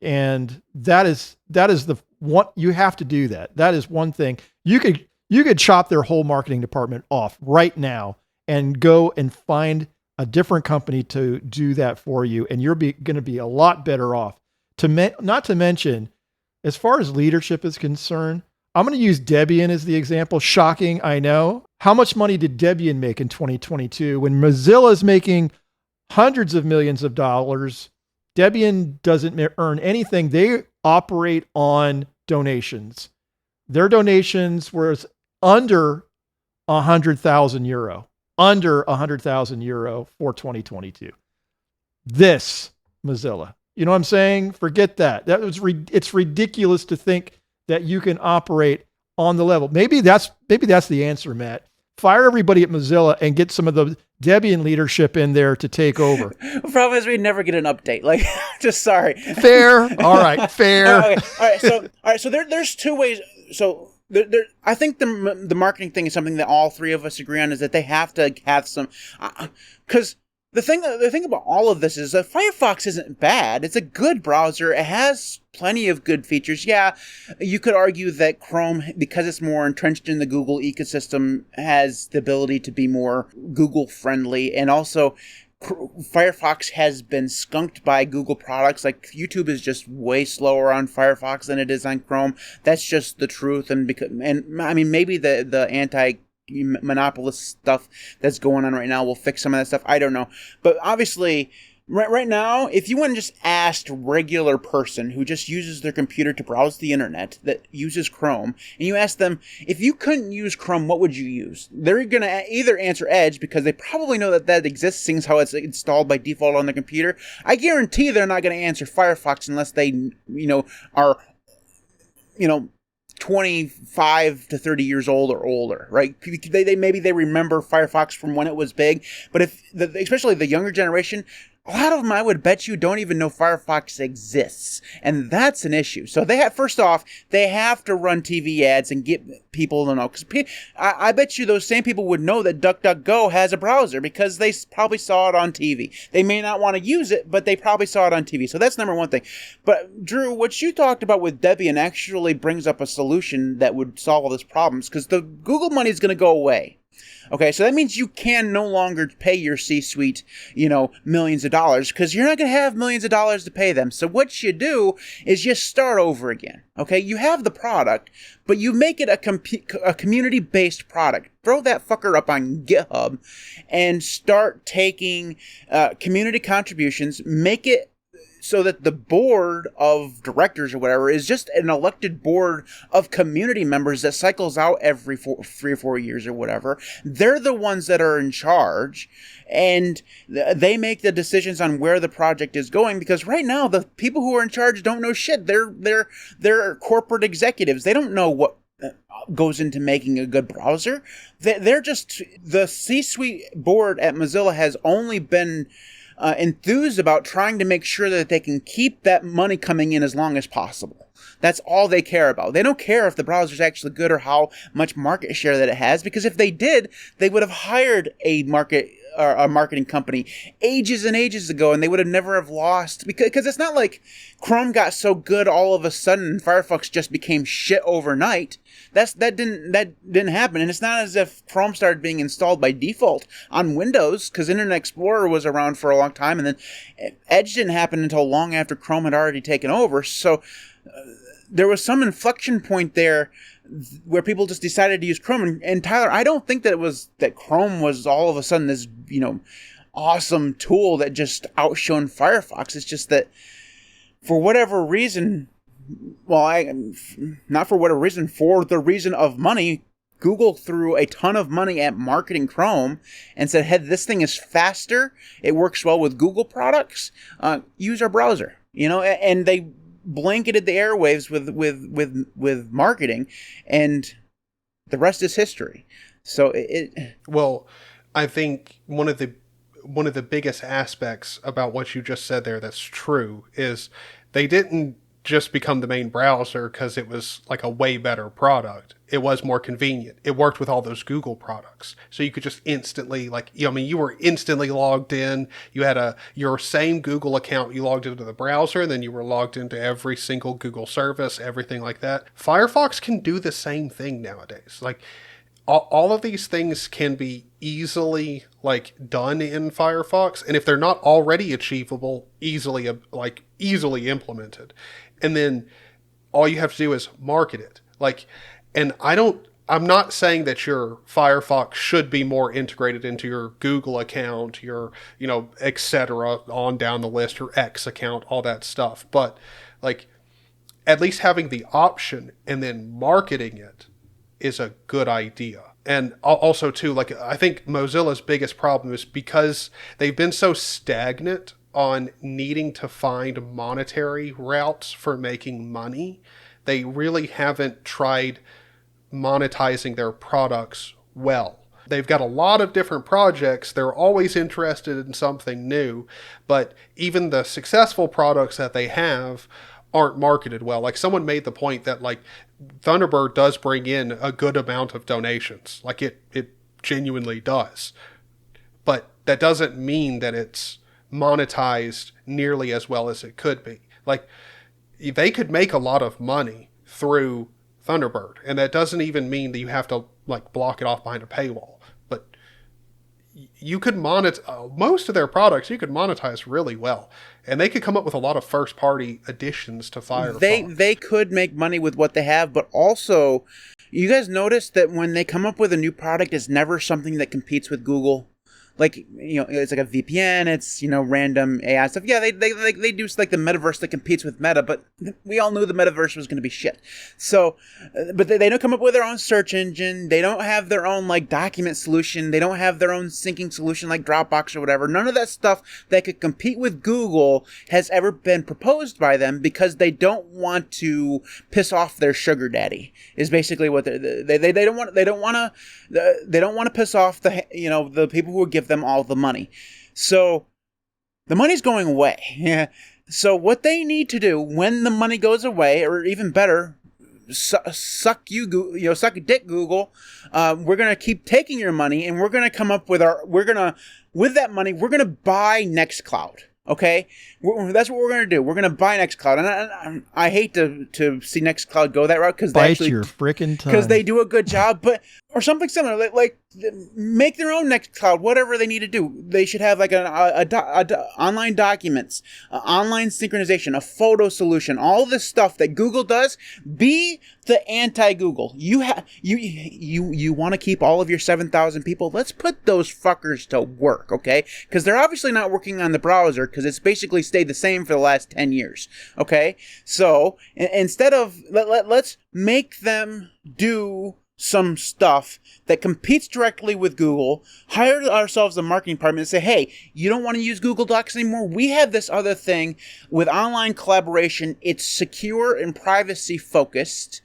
And that is the one, you have to do that. That is one thing. You could chop their whole marketing department off right now and go and find a different company to do that for you. And you're going to be a lot better off. Not to mention, as far as leadership is concerned, I'm going to use Debian as the example. Shocking, I know. How much money did Debian make in 2022 when Mozilla is making hundreds of millions of dollars? Debian doesn't earn anything. They operate on donations. Their donations were under 100,000 euro. Under 100,000 euro for 2022. This Mozilla. You know what I'm saying? Forget that. It's ridiculous to think that you can operate on the level. Maybe that's the answer, Matt. Fire everybody at Mozilla and get some of the Debian leadership in there to take over. The problem is we never get an update. Like, just sorry. Fair. All right. Fair. Okay. All right. So there's two ways. So I think the marketing thing is something that all three of us agree on, is that they have to have some, because the thing about all of this is that Firefox isn't bad. It's a good browser. It has plenty of good features. Yeah, you could argue that Chrome, because it's more entrenched in the Google ecosystem, has the ability to be more Google friendly, and also Firefox has been skunked by Google products. Like, YouTube is just way slower on Firefox than it is on Chrome. That's just the truth. And I mean, maybe the anti-monopolist stuff that's going on right now will fix some of that stuff. I don't know. But obviously, right now, if you want to just ask a regular person who just uses their computer to browse the internet, that uses Chrome, and you ask them, if you couldn't use Chrome, what would you use? They're going to either answer Edge, because they probably know that exists, seeing how it's installed by default on their computer. I guarantee they're not going to answer Firefox unless they, are, 25 to 30 years old or older, right? Maybe they remember Firefox from when it was big, but especially the younger generation, a lot of them, I would bet you, don't even know Firefox exists, and that's an issue. So first off, they have to run TV ads and get people to know, because I bet you those same people would know that DuckDuckGo has a browser because they probably saw it on TV. They may not want to use it, but they probably saw it on TV. So that's number one thing. But Drew, what you talked about with Debian actually brings up a solution that would solve all these problems, because the Google money is going to go away. Okay, so that means you can no longer pay your C-suite, millions of dollars, because you're not going to have millions of dollars to pay them. So what you do is you start over again. Okay, you have the product, but you make it a community-based product. Throw that fucker up on GitHub and start taking community contributions, make it so that the board of directors or whatever is just an elected board of community members that cycles out every 3 or 4 years or whatever. They're the ones that are in charge, and they make the decisions on where the project is going, because right now the people who are in charge don't know shit. They're corporate executives. They don't know what goes into making a good browser. They're just, the C-suite board at Mozilla has only been enthused about trying to make sure that they can keep that money coming in as long as possible. That's all they care about. They don't care if the browser is actually good or how much market share that it has, because if they did, they would have hired a marketing company ages and ages ago, and they would have never have lost, because it's not like Chrome got so good all of a sudden and Firefox just became shit overnight. That didn't happen, and it's not as if Chrome started being installed by default on Windows, because Internet Explorer was around for a long time, and then Edge didn't happen until long after Chrome had already taken over. So there was some inflection point there where people just decided to use Chrome. And Tyler, I don't think that Chrome was all of a sudden this, awesome tool that just outshone Firefox. It's just that for whatever reason, not for whatever reason, for the reason of money, Google threw a ton of money at marketing Chrome and said, hey, this thing is faster. It works well with Google products. Use our browser, and they blanketed the airwaves with marketing, and the rest is history. So well, I think one of the biggest aspects about what you just said there that's true is they didn't just become the main browser because it was like a way better product. It was more convenient. It worked with all those Google products. So you could just instantly, you were instantly logged in. You had your same Google account. You logged into the browser, and then you were logged into every single Google service, everything like that. Firefox can do the same thing nowadays. Like, all of these things can be easily done in Firefox. And if they're not already achievable, easily implemented. And then all you have to do is market it. And I'm not saying that your Firefox should be more integrated into your Google account, your, et cetera, on down the list, your X account, all that stuff. But at least having the option and then marketing it is a good idea. And also too, I think Mozilla's biggest problem is because they've been so stagnant on needing to find monetary routes for making money, they really haven't tried monetizing their products well. They've got a lot of different projects. They're always interested in something new, but even the successful products that they have aren't marketed well. Like someone made the point that like Thunderbird does bring in a good amount of donations. Like it genuinely does. But that doesn't mean that it's monetized nearly as well as it could be. Like they could make a lot of money through Thunderbird, and that doesn't even mean that you have to like block it off behind a paywall. But you could monetize most of their products. You could monetize really well, and they could come up with a lot of first-party additions to Firefox. They could make money with what they have, but also, you guys notice that when they come up with a new product, it's never something that competes with Google. Like, you know, it's like a VPN, it's, you know, random AI stuff. Yeah, they do like the metaverse that competes with Meta, but we all knew the metaverse was going to be shit. So, but they don't come up with their own search engine. They don't have their own, like, document solution. They don't have their own syncing solution like Dropbox or whatever. None of that stuff that could compete with Google has ever been proposed by them because they don't want to piss off their sugar daddy, is basically what they don't want to piss off the people who give them all the money. So the money's going away. Yeah. So what they need to do when the money goes away, or even better, suck dick, Google. We're gonna keep taking your money, and we're gonna come up with with that money, we're gonna buy Nextcloud. Okay, that's what we're going to do. We're going to buy Nextcloud, and I hate to see Nextcloud go that route because they bite your frickin' tongue, because they do a good job, or something similar. Like make their own Nextcloud, whatever they need to do. They should have like online documents, online synchronization, a photo solution, all this stuff that Google does. Be the anti-Google. You want to keep all of your 7,000 people? Let's put those fuckers to work, okay? Because they're obviously not working on the browser because it's basically stayed the same for the last 10 years, okay? So instead of let's make them do some stuff that competes directly with Google, hire ourselves a marketing department and say, hey, you don't want to use Google Docs anymore? We have this other thing with online collaboration. It's secure and privacy focused,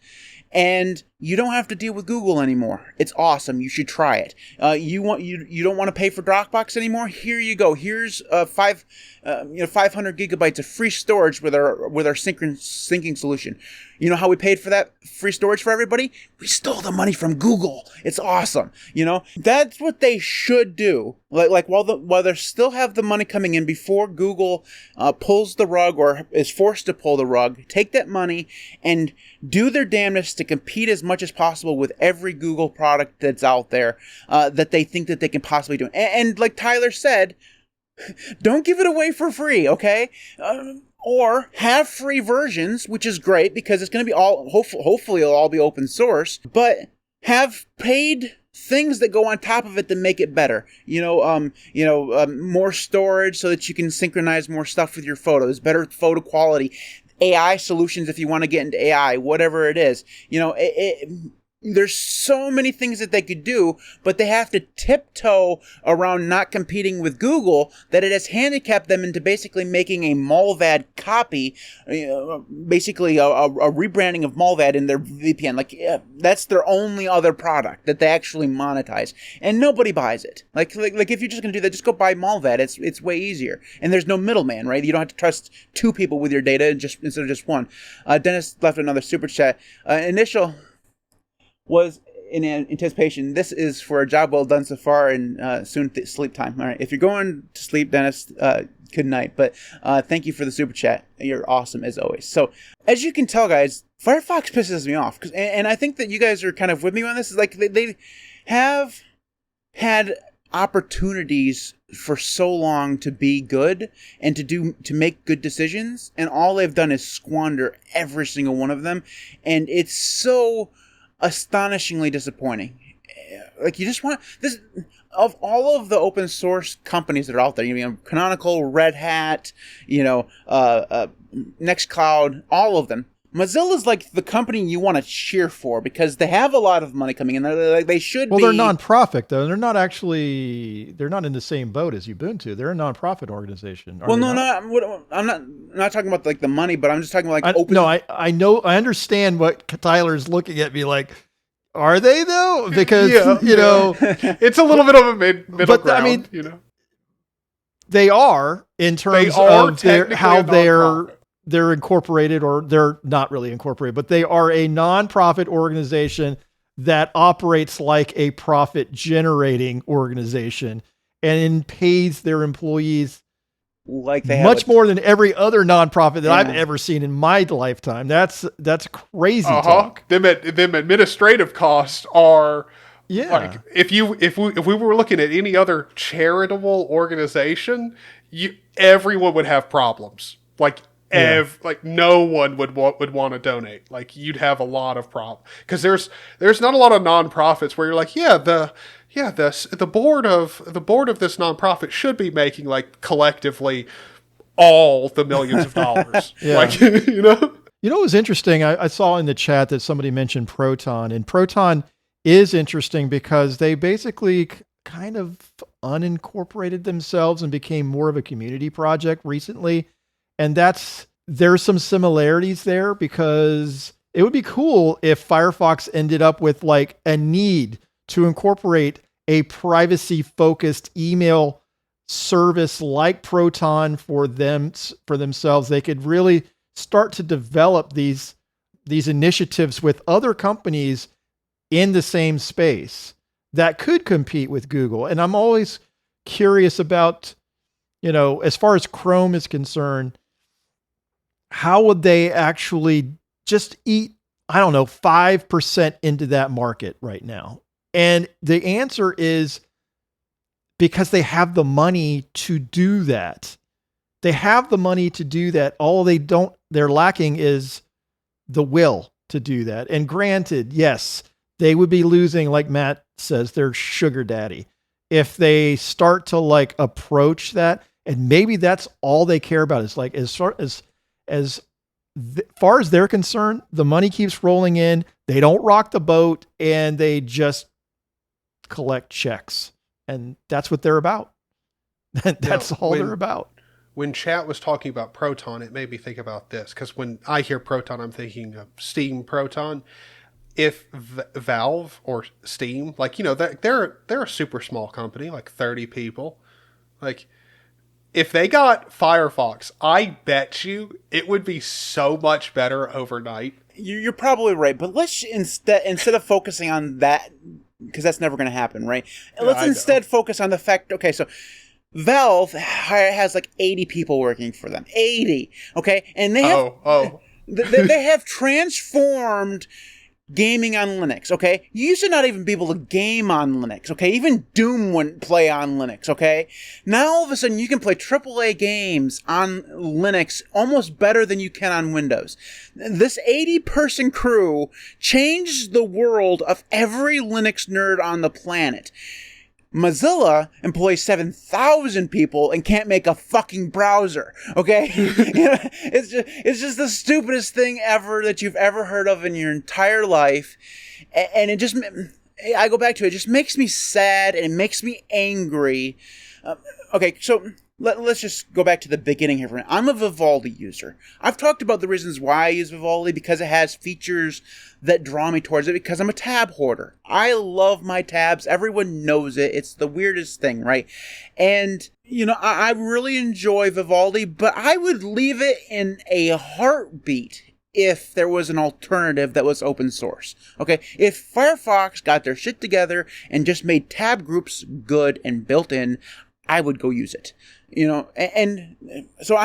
and you don't have to deal with Google anymore. It's awesome. You should try it. You don't want to pay for Dropbox anymore? Here you go. Here's 500 gigabytes of free storage with our syncing solution. You know how we paid for that free storage for everybody? We stole the money from Google. It's awesome. You know, that's what they should do. Like while they still have the money coming in before Google pulls the rug or is forced to pull the rug, take that money and do their damnedest to compete as much as possible with every Google product that's out there that they think that they can possibly do. And like Tyler said, don't give it away for free, okay? Or have free versions, which is great because it's going to be all, hopefully it'll all be open source, but have paid things that go on top of it to make it better. More storage so that you can synchronize more stuff with your photos, better photo quality, AI solutions if you want to get into AI, whatever it is. There's so many things that they could do, but they have to tiptoe around not competing with Google that it has handicapped them into basically making a Mullvad copy, basically a rebranding of Mullvad in their VPN. That's their only other product that they actually monetize, and nobody buys it. Like if you're just going to do that, just go buy Mullvad. It's way easier, and there's no middleman, right? You don't have to trust two people with your data instead of just one. Dennis left another super chat. Initial was in anticipation. This is for a job well done so far, and soon sleep time. All right, if you're going to sleep, Dennis, good night. But thank you for the super chat. You're awesome as always. So as you can tell, guys, Firefox pisses me off, and I think that you guys are kind of with me on this. Is like they have had opportunities for so long to be good and to make good decisions, and all they've done is squander every single one of them, and it's so astonishingly disappointing. Like, you just want this of all of the open source companies that are out there, Canonical, Red Hat, Nextcloud, all of them. Mozilla's like the company you want to cheer for because they have a lot of money coming in. They should be. Well, they're nonprofit though. They're not in the same boat as Ubuntu. They're a nonprofit organization. Well, no, I'm not talking about like the money, but I'm just talking about like open. No, I know. I understand what Tyler's looking at me like. Are they though? Because Yeah. It's a little bit of a middle But, ground. I mean, they are in terms are of technically how a nonprofit. they're incorporated, or they're not really incorporated, but they are a nonprofit organization that operates like a profit generating organization and pays their employees Like they have much more than every other nonprofit that I've Yeah. ever seen in my lifetime. That's crazy talk. Them administrative costs are Yeah. like if we were looking at any other charitable organization, everyone would have problems. Like like no one would want to donate. Like you'd have a lot of problems because there's not a lot of nonprofits where you're like, the board of this nonprofit should be making like collectively all the millions of dollars. Yeah. Like You know what was interesting? I saw in the chat that somebody mentioned Proton, and Proton is interesting because they basically kind of unincorporated themselves and became more of a community project recently. And there's some similarities there, because it would be cool if Firefox ended up with like a need to incorporate a privacy focused email service like Proton for themselves. They could really start to develop these initiatives with other companies in the same space that could compete with Google. And I'm always curious about, as far as Chrome is concerned, how would they actually just eat, 5% into that market right now? And the answer is because they have the money to do that. They have the money to do that. All they're lacking is the will to do that. And granted, yes, they would be losing, like Matt says, their sugar daddy if they start to like approach that. And maybe that's all they care about, is like, as far as they're concerned, the money keeps rolling in. They don't rock the boat, and they just collect checks. And that's what they're about. That's all they're about. When chat was talking about Proton, it made me think about this, because when I hear Proton, I'm thinking of Steam Proton. If Valve or Steam, like, they're a super small company, like 30 people. Like, if they got Firefox, I bet you it would be so much better overnight. You're probably right, but let's instead of focusing on that, because that's never going to happen, right? Let's instead focus on the fact. Okay, so Valve has like 80 people working for them. 80, okay, and they have they have transformed gaming on Linux, okay? You used to not even be able to game on Linux, okay? Even Doom wouldn't play on Linux, okay? Now all of a sudden you can play AAA games on Linux almost better than you can on Windows. This 80-person crew changed the world of every Linux nerd on the planet. Mozilla employs 7,000 people and can't make a fucking browser, okay? It's just the stupidest thing ever that you've ever heard of in your entire life. And I go back to it just makes me sad, and it makes me angry. Okay, so let's just go back to the beginning here for a minute. I'm a Vivaldi user. I've talked about the reasons why I use Vivaldi, because it has features that draw me towards it, because I'm a tab hoarder. I love my tabs. Everyone knows it. It's the weirdest thing, right? And, I really enjoy Vivaldi, but I would leave it in a heartbeat if there was an alternative that was open source. Okay, if Firefox got their shit together and just made tab groups good and built in, I would go use it. And so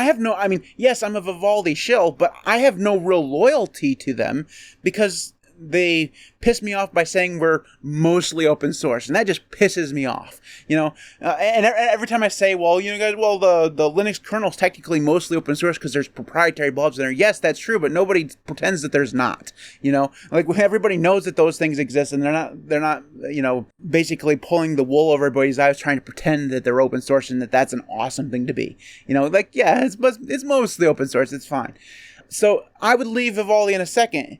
yes, I'm a Vivaldi shill, but I have no real loyalty to them, because they piss me off by saying we're mostly open source, and that just pisses me off, and every time I say, well, guys, the Linux kernel is technically mostly open source because there's proprietary blobs in there. Yes, that's true, but nobody pretends that there's not, like everybody knows that those things exist, and they're not basically pulling the wool over everybody's eyes trying to pretend that they're open source and that that's an awesome thing to be, it's mostly open source. It's fine. So I would leave Vivaldi in a second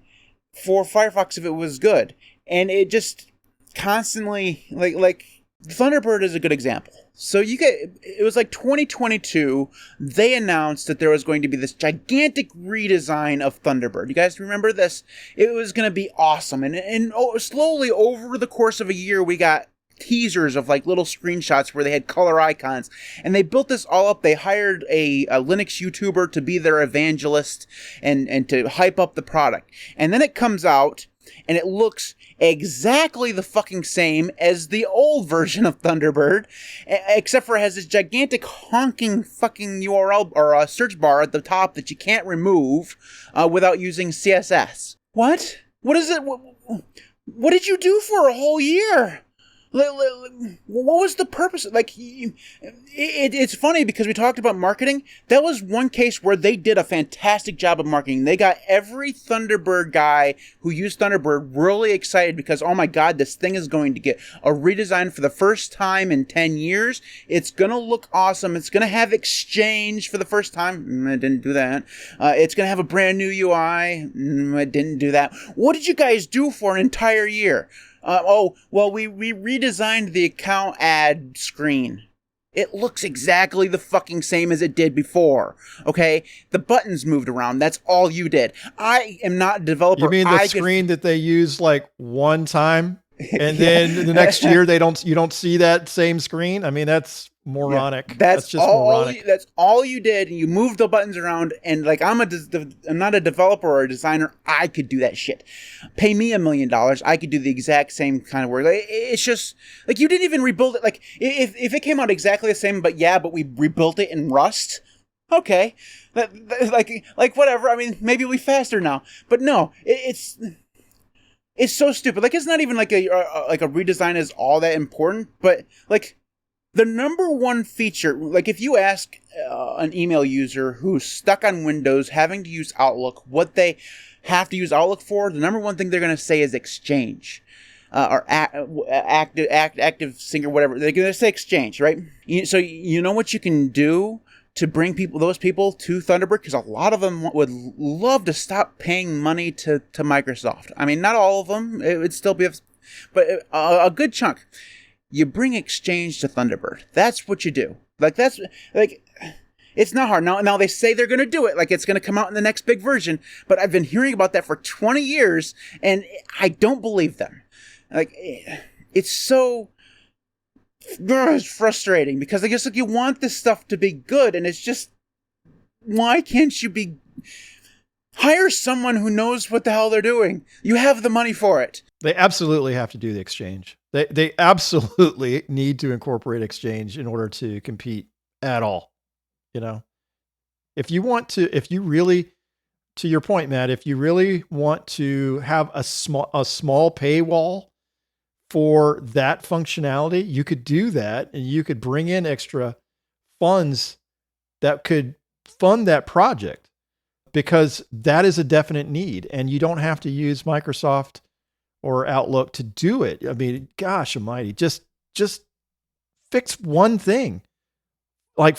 for Firefox if it was good. And it just constantly, like Thunderbird is a good example. So it was like 2022, they announced that there was going to be this gigantic redesign of Thunderbird. You guys remember this? It was going to be awesome. And slowly over the course of a year, we got teasers of like little screenshots where they had color icons, and they built this all up. They hired a Linux YouTuber to be their evangelist and to hype up the product. And then it comes out and it looks exactly the fucking same as the old version of Thunderbird, except for it has this gigantic honking fucking URL or a search bar at the top that you can't remove without using CSS. What? What is it? What did you do for a whole year? What was the purpose? Like, it's funny because we talked about marketing. That was one case where they did a fantastic job of marketing. They got every Thunderbird guy who used Thunderbird really excited because, oh my God, this thing is going to get a redesign for the first time in 10 years. It's going to look awesome. It's going to have Exchange for the first time. It didn't do that. It's going to have a brand new UI. It didn't do that. What did you guys do for an entire year? We redesigned the account ad screen. It looks exactly the fucking same as it did before. Okay? The buttons moved around. That's all you did. I am not a developer. You mean the screen that they use like one time and then the next year you don't see that same screen? I mean, that's moronic. Yeah, that's just moronic. That's all you did. You moved the buttons around, and like I'm not a developer or a designer. I could do that shit. Pay me $1 million. I could do the exact same kind of work. Like, it's just like you didn't even rebuild it. Like if it came out exactly the same, but we rebuilt it in Rust. Okay, like whatever. I mean, maybe it'll be faster now, but no, it's so stupid. Like it's not even like a redesign is all that important, but like. The number one feature, like if you ask an email user who's stuck on Windows having to use Outlook, what they have to use Outlook for, the number one thing they're going to say is Exchange or Active Sync or whatever. They're going to say Exchange, right? So you know what you can do to bring those people to Thunderbird? Because a lot of them would love to stop paying money to Microsoft. I mean, not all of them. It would still be, but a good chunk. You bring Exchange to Thunderbird. That's what you do. It's not hard. Now they say they're going to do it. Like it's going to come out in the next big version. But I've been hearing about that for 20 years, and I don't believe them. Like it's so it's frustrating because I guess like you want this stuff to be good, and it's just why can't you hire someone who knows what the hell they're doing? You have the money for it. They absolutely have to do the Exchange. They absolutely need to incorporate Exchange in order to compete at all. You know, if you really, to your point, Matt, if you really want to have a small paywall for that functionality, you could do that, and you could bring in extra funds that could fund that project, because that is a definite need, and you don't have to use Microsoft or Outlook to do it. I mean, gosh almighty, just fix one thing. Like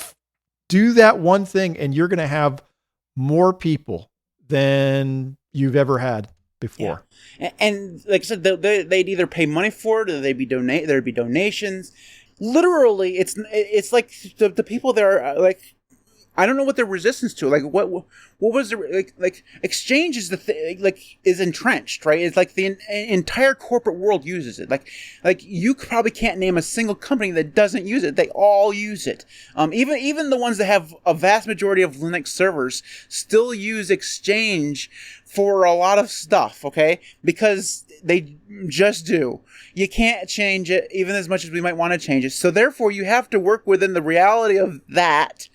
do that one thing, and you're going to have more people than you've ever had before. Yeah. And like I said, they'd either pay money for it or there'd be donations. Literally, it's like the people there are like, I don't know what their resistance to. Like what was the like Exchange is is entrenched, right? It's like the entire corporate world uses it. Like you probably can't name a single company that doesn't use it. They all use it. Even the ones that have a vast majority of Linux servers still use Exchange for a lot of stuff, okay? Because they just do. You can't change it even as much as we might want to change it. So therefore you have to work within the reality of that.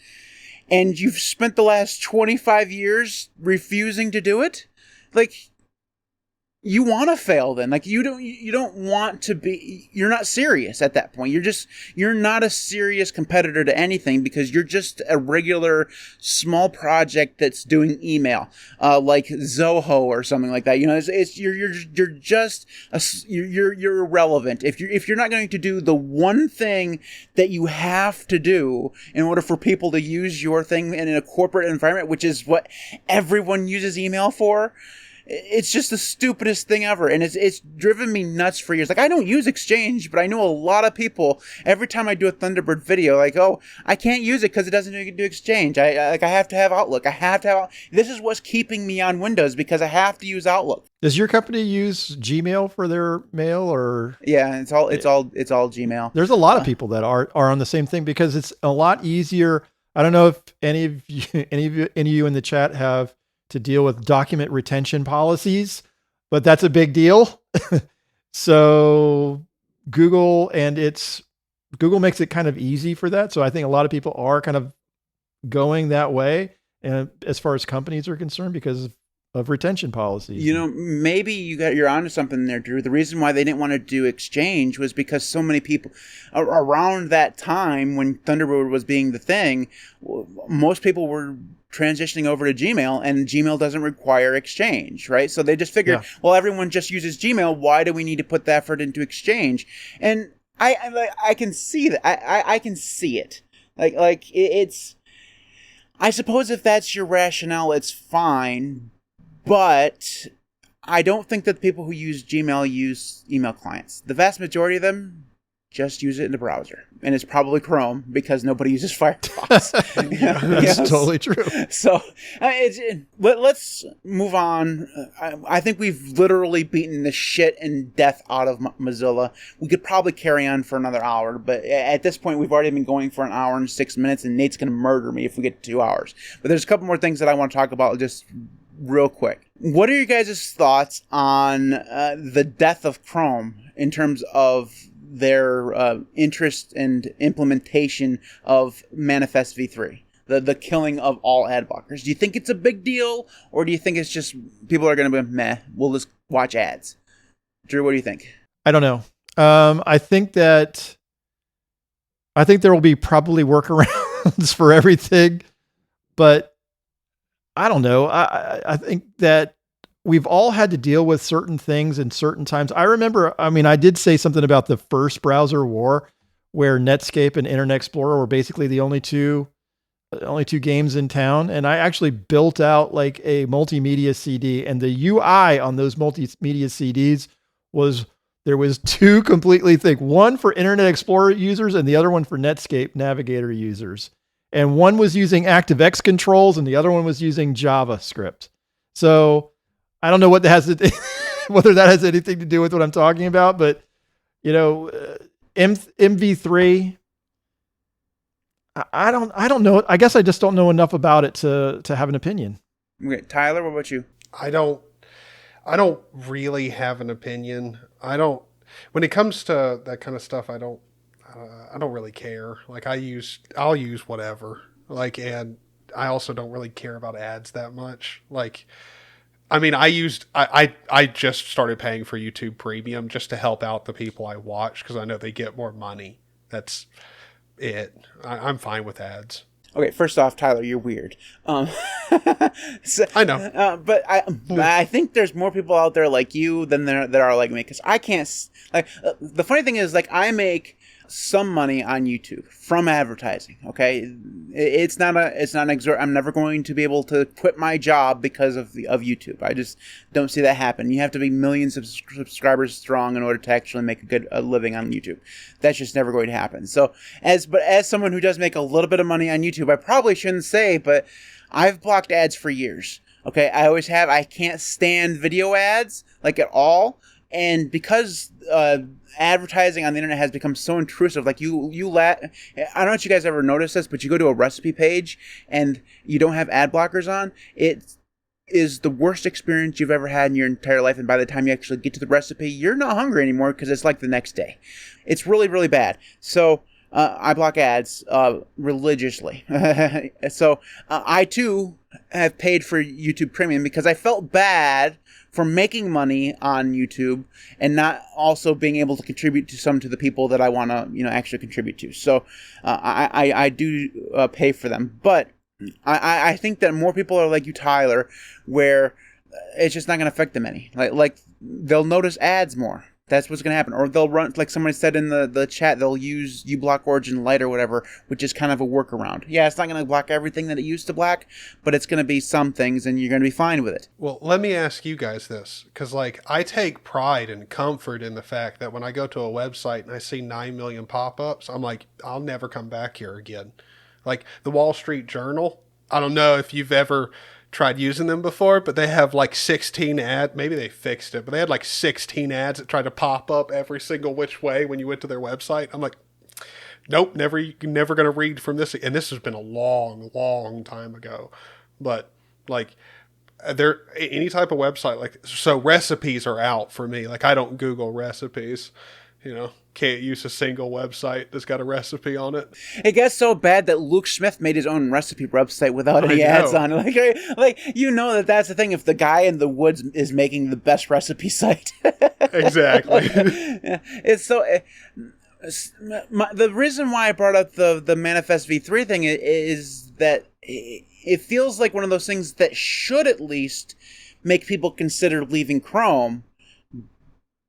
And you've spent the last 25 years refusing to do it? Like, you want to fail then. Like, you don't want to be, you're not serious at that point. You're not a serious competitor to anything because you're just a regular small project that's doing email, like Zoho or something like that. You know, you're irrelevant. If you're not going to do the one thing that you have to do in order for people to use your thing in a corporate environment, which is what everyone uses email for, it's just the stupidest thing ever, and it's driven me nuts for years. Like, I don't use Exchange, but I know a lot of people. Every time I do a Thunderbird video, like, oh, I can't use it because it doesn't do Exchange. I have to have Outlook. This is what's keeping me on Windows, because I have to use Outlook. Does your company use Gmail for their mail, or? Yeah, it's all Gmail. There's a lot of people that are on the same thing, because it's a lot easier. I don't know if any of you in the chat have to deal with document retention policies, but that's a big deal. So Google makes it kind of easy for that. So I think a lot of people are kind of going that way, and as far as companies are concerned, because of retention policies. You know, maybe you're onto something there, Drew. The reason why they didn't want to do Exchange was because so many people around that time, when Thunderbird was being the thing, most people were transitioning over to Gmail, and Gmail doesn't require Exchange, right? So they just figured, well, everyone just uses Gmail. Why do we need to put the effort into Exchange? And I can see that. I can see it. Like it's. I suppose if that's your rationale, it's fine. But I don't think that the people who use Gmail use email clients. The vast majority of them just use it in the browser. And it's probably Chrome, because nobody uses Firefox. That's totally true. So let's move on. I think we've literally beaten the shit and death out of Mozilla. We could probably carry on for another hour, but at this point, we've already been going for an hour and 6 minutes, and Nate's going to murder me if we get to 2 hours. But there's a couple more things that I want to talk about just real quick. What are your guys' thoughts on the death of Chrome in terms of their interest and implementation of Manifest v3? The killing of all ad blockers. Do you think it's a big deal, or do you think it's just people are going to be, meh, we'll just watch ads? Drew, what do you think? I don't know. I think there will be probably workarounds for everything, but I don't know. I think that we've all had to deal with certain things in certain times. I remember, I did say something about the first browser war, where Netscape and Internet Explorer were basically the only two games in town. And I actually built out like a multimedia CD, and the UI on those multimedia CDs there was two completely thick, one for Internet Explorer users and the other one for Netscape Navigator users. And one was using ActiveX controls and the other one was using JavaScript. So I don't know what that has whether that has anything to do with what I'm talking about, but MV3, I don't know. I guess I just don't know enough about it to have an opinion. Okay, Tyler, what about you? I don't really have an opinion. When it comes to that kind of stuff, I don't really care. Like I'll use whatever. Like, and I also don't really care about ads that much. Like, I just started paying for YouTube Premium just to help out the people I watch, because I know they get more money. That's it. I'm fine with ads. Okay, first off, Tyler, you're weird. I know, but I think there's more people out there like you than there are like me, because I can't the funny thing is, like, I make some money on YouTube from advertising. Okay, it's not I'm never going to be able to quit my job because of YouTube. I just don't see that happen. You have to be millions of subscribers strong in order to actually make a living on YouTube. That's just never going to happen. So as someone who does make a little bit of money on YouTube, I probably shouldn't say, but I've blocked ads for years. Okay, I always have. I can't stand video ads, like, at all. And because advertising on the internet has become so intrusive, like I don't know if you guys ever noticed this, but you go to a recipe page and you don't have ad blockers on, it is the worst experience you've ever had in your entire life. And by the time you actually get to the recipe, you're not hungry anymore, because it's like the next day. It's really, really bad. So I block ads religiously. So I too have paid for YouTube Premium because I felt bad for making money on YouTube and not also being able to contribute to the people that I want to, actually contribute to. So I do pay for them, but I think that more people are like you, Tyler, where it's just not going to affect them any. Like they'll notice ads more. That's what's going to happen. Or they'll run, like somebody said in the chat, they'll use uBlock Origin Lite or whatever, which is kind of a workaround. Yeah, it's not going to block everything that it used to block, but it's going to be some things, and you're going to be fine with it. Well, let me ask you guys this, because like I take pride and comfort in the fact that when I go to a website and I see 9 million pop-ups, I'm like, I'll never come back here again. Like the Wall Street Journal, I don't know if you've ever tried using them before, but they have like 16 ads. Maybe they fixed it, but they had like 16 ads that tried to pop up every single which way when you went to their website. I'm like, nope, you're never going to read from this. And this has been a long time ago. But like any type of website, like, so recipes are out for me. Like I don't Google recipes, can't use a single website that's got a recipe on it. It gets so bad that Luke Smith made his own recipe website without any ads on it. Like that's the thing. If the guy in the woods is making the best recipe site, exactly. It's so. The reason why I brought up the Manifest v3 thing is that it feels like one of those things that should at least make people consider leaving Chrome,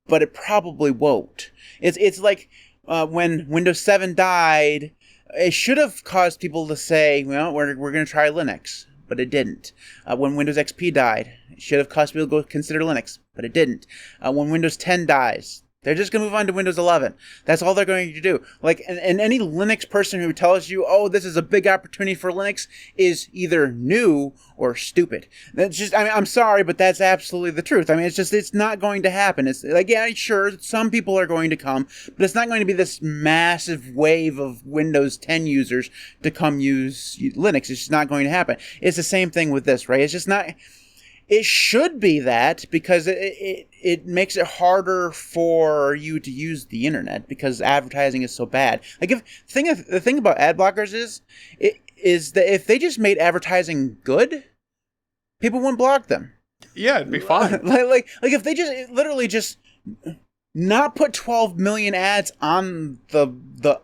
but it probably won't. It's like when Windows 7 died, it should have caused people to say, well, we're going to try Linux, but it didn't. When Windows XP died, it should have caused people to go consider Linux, but it didn't. When Windows 10 dies, they're just going to move on to Windows 11. That's all they're going to do. Like, and any Linux person who tells you, oh, this is a big opportunity for Linux is either new or stupid. That's just, I'm sorry, but that's absolutely the truth. It's not going to happen. It's like, yeah, sure, some people are going to come, but it's not going to be this massive wave of Windows 10 users to come use Linux. It's just not going to happen. It's the same thing with this, right? It's just not... It should be that because it makes it harder for you to use the internet because advertising is so bad. Like the thing about ad blockers is that if they just made advertising good, people wouldn't block them. Yeah, it'd be fine. like if they just literally just not put 12 million ads on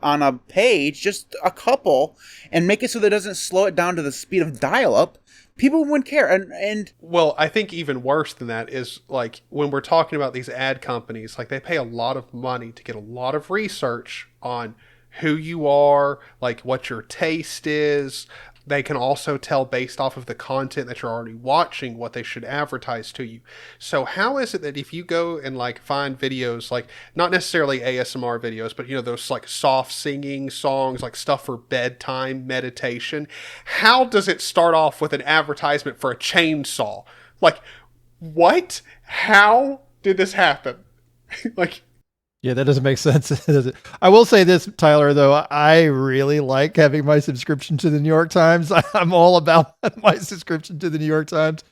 on a page, just a couple, and make it so that it doesn't slow it down to the speed of dial-up. People wouldn't care. And well, I think even worse than that is like when we're talking about these ad companies, like they pay a lot of money to get a lot of research on who you are, like what your taste is. They can also tell based off of the content that you're already watching what they should advertise to you. So how is it that if you go and like find videos, like not necessarily ASMR videos, but those like soft singing songs, like stuff for bedtime meditation, how does it start off with an advertisement for a chainsaw? Like, what? How did this happen? Like, yeah, that doesn't make sense, does it? I will say this, Tyler, though. I really like having my subscription to the New York Times. I'm all about my subscription to the New York Times.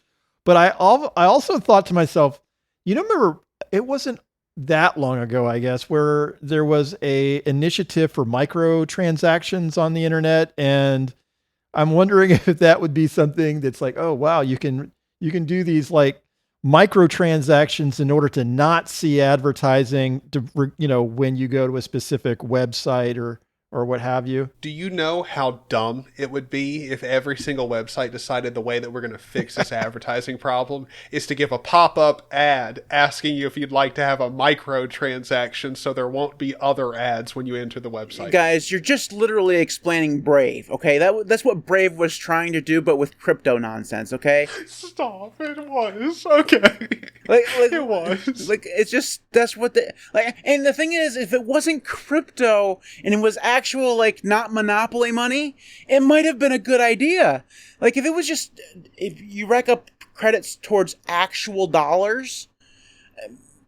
But I also thought to myself, remember, it wasn't that long ago, I guess, where there was a initiative for microtransactions on the internet. And I'm wondering if that would be something that's like, oh, wow, you can do these like microtransactions in order to not see advertising when you go to a specific website or what have you. Do you know how dumb it would be if every single website decided the way that we're going to fix this advertising problem is to give a pop-up ad asking you if you'd like to have a microtransaction so there won't be other ads when you enter the website? Guys, you're just literally explaining Brave, okay? That's what Brave was trying to do, but with crypto nonsense, okay? Stop, it was. Okay. It was. Like, it's just, that's what and the thing is, if it wasn't crypto and it was actual, like, not monopoly money, it might have been a good idea. Like, if it was just, if you rack up credits towards actual dollars,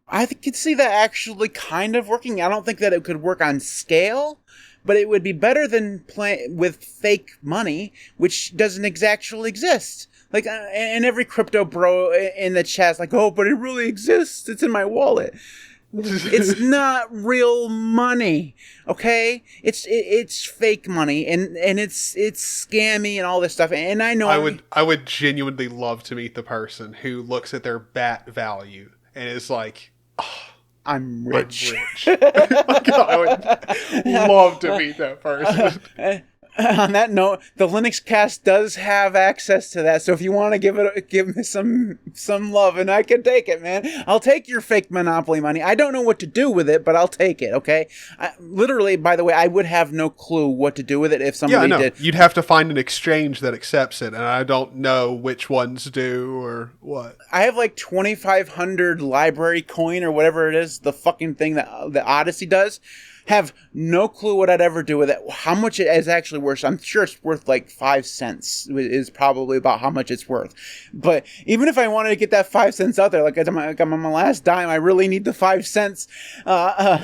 I could see that actually kind of working. I don't think that it could work on scale, but it would be better than playing with fake money, which doesn't actually exist. Like, and every crypto bro in the chat's like, oh, but it really exists. It's in my wallet. It's not real money, okay? It's fake money, and it's scammy and all this stuff. And I know I would genuinely love to meet the person who looks at their BAT value and is like, oh, I'm rich. Like, I would love to meet that person. On that note, the Linux Cast does have access to that, so if you want to give me some love, and I can take it, man. I'll take your fake Monopoly money. I don't know what to do with it, but I'll take it. Okay. Literally, by the way, I would have no clue what to do with it if somebody did. You'd have to find an exchange that accepts it, and I don't know which ones do or what. I have like 2,500 library coin or whatever it is, the fucking thing that the Odyssey does. Have no clue what I'd ever do with it. How much it is actually worth. I'm sure it's worth like 5 cents is probably about how much it's worth. But even if I wanted to get that 5 cents out there, like I'm on my last dime, I really need the 5 cents. I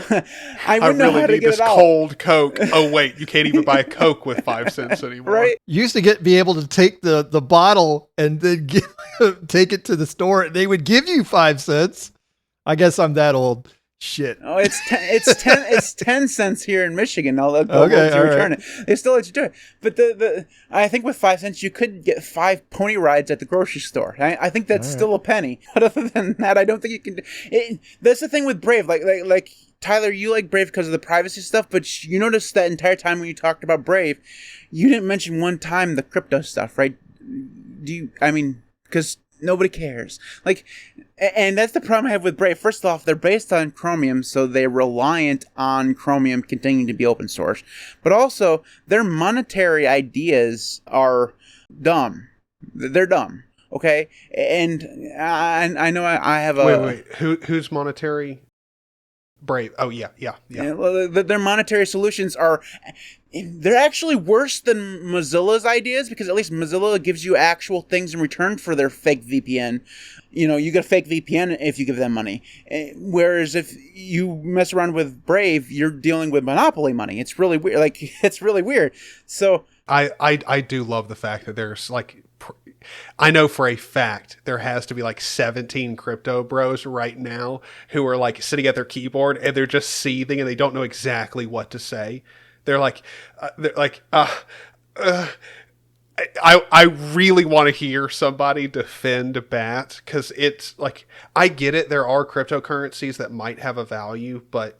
wouldn't know how to get it out. Cold Coke. Oh wait, you can't even buy a Coke with 5 cents anymore. Right? You used to be able to take the bottle and then take it to the store, and they would give you 5 cents. I guess I'm that old. Shit. Oh, it's 10 cents here in Michigan. They'll let you return it. They still let you do it. But I think with 5 cents you could get 5 pony rides at the grocery store. I think that's still a penny. But other than that, I don't think you can. That's the thing with Brave. Like Tyler, you like Brave because of the privacy stuff, but you noticed that entire time when you talked about Brave, you didn't mention one time the crypto stuff, right? Because nobody cares. And that's the problem I have with Brave. First off, they're based on Chromium, so they're reliant on Chromium continuing to be open source. But also, their monetary ideas are dumb. They're dumb. Okay? And I know I have a... Wait. Who's monetary? Brave. Oh, yeah. Well, their monetary solutions are... They're actually worse than Mozilla's ideas, because at least Mozilla gives you actual things in return for their fake VPN. You get a fake VPN if you give them money. Whereas if you mess around with Brave, you're dealing with Monopoly money. It's really weird. It's really weird. So I do love the fact that there's I know for a fact there has to be 17 crypto bros right now who are sitting at their keyboard and they're just seething and they don't know exactly what to say. They're I really want to hear somebody defend BAT, because it's I get it. There are cryptocurrencies that might have a value, but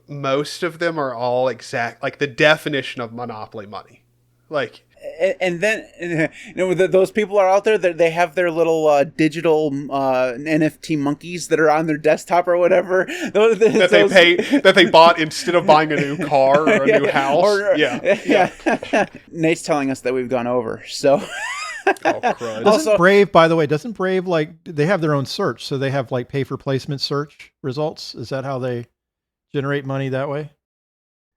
most of them are all the definition of monopoly money. And then those people are out there. They have their little digital NFT monkeys that are on their desktop or whatever that they bought instead of buying a new car or a new house. Yeah. Nate's telling us that we've gone over. So. Oh, crud. Doesn't Brave, by the way, they have their own search, so they have pay for placement search results? Is that how they generate money that way?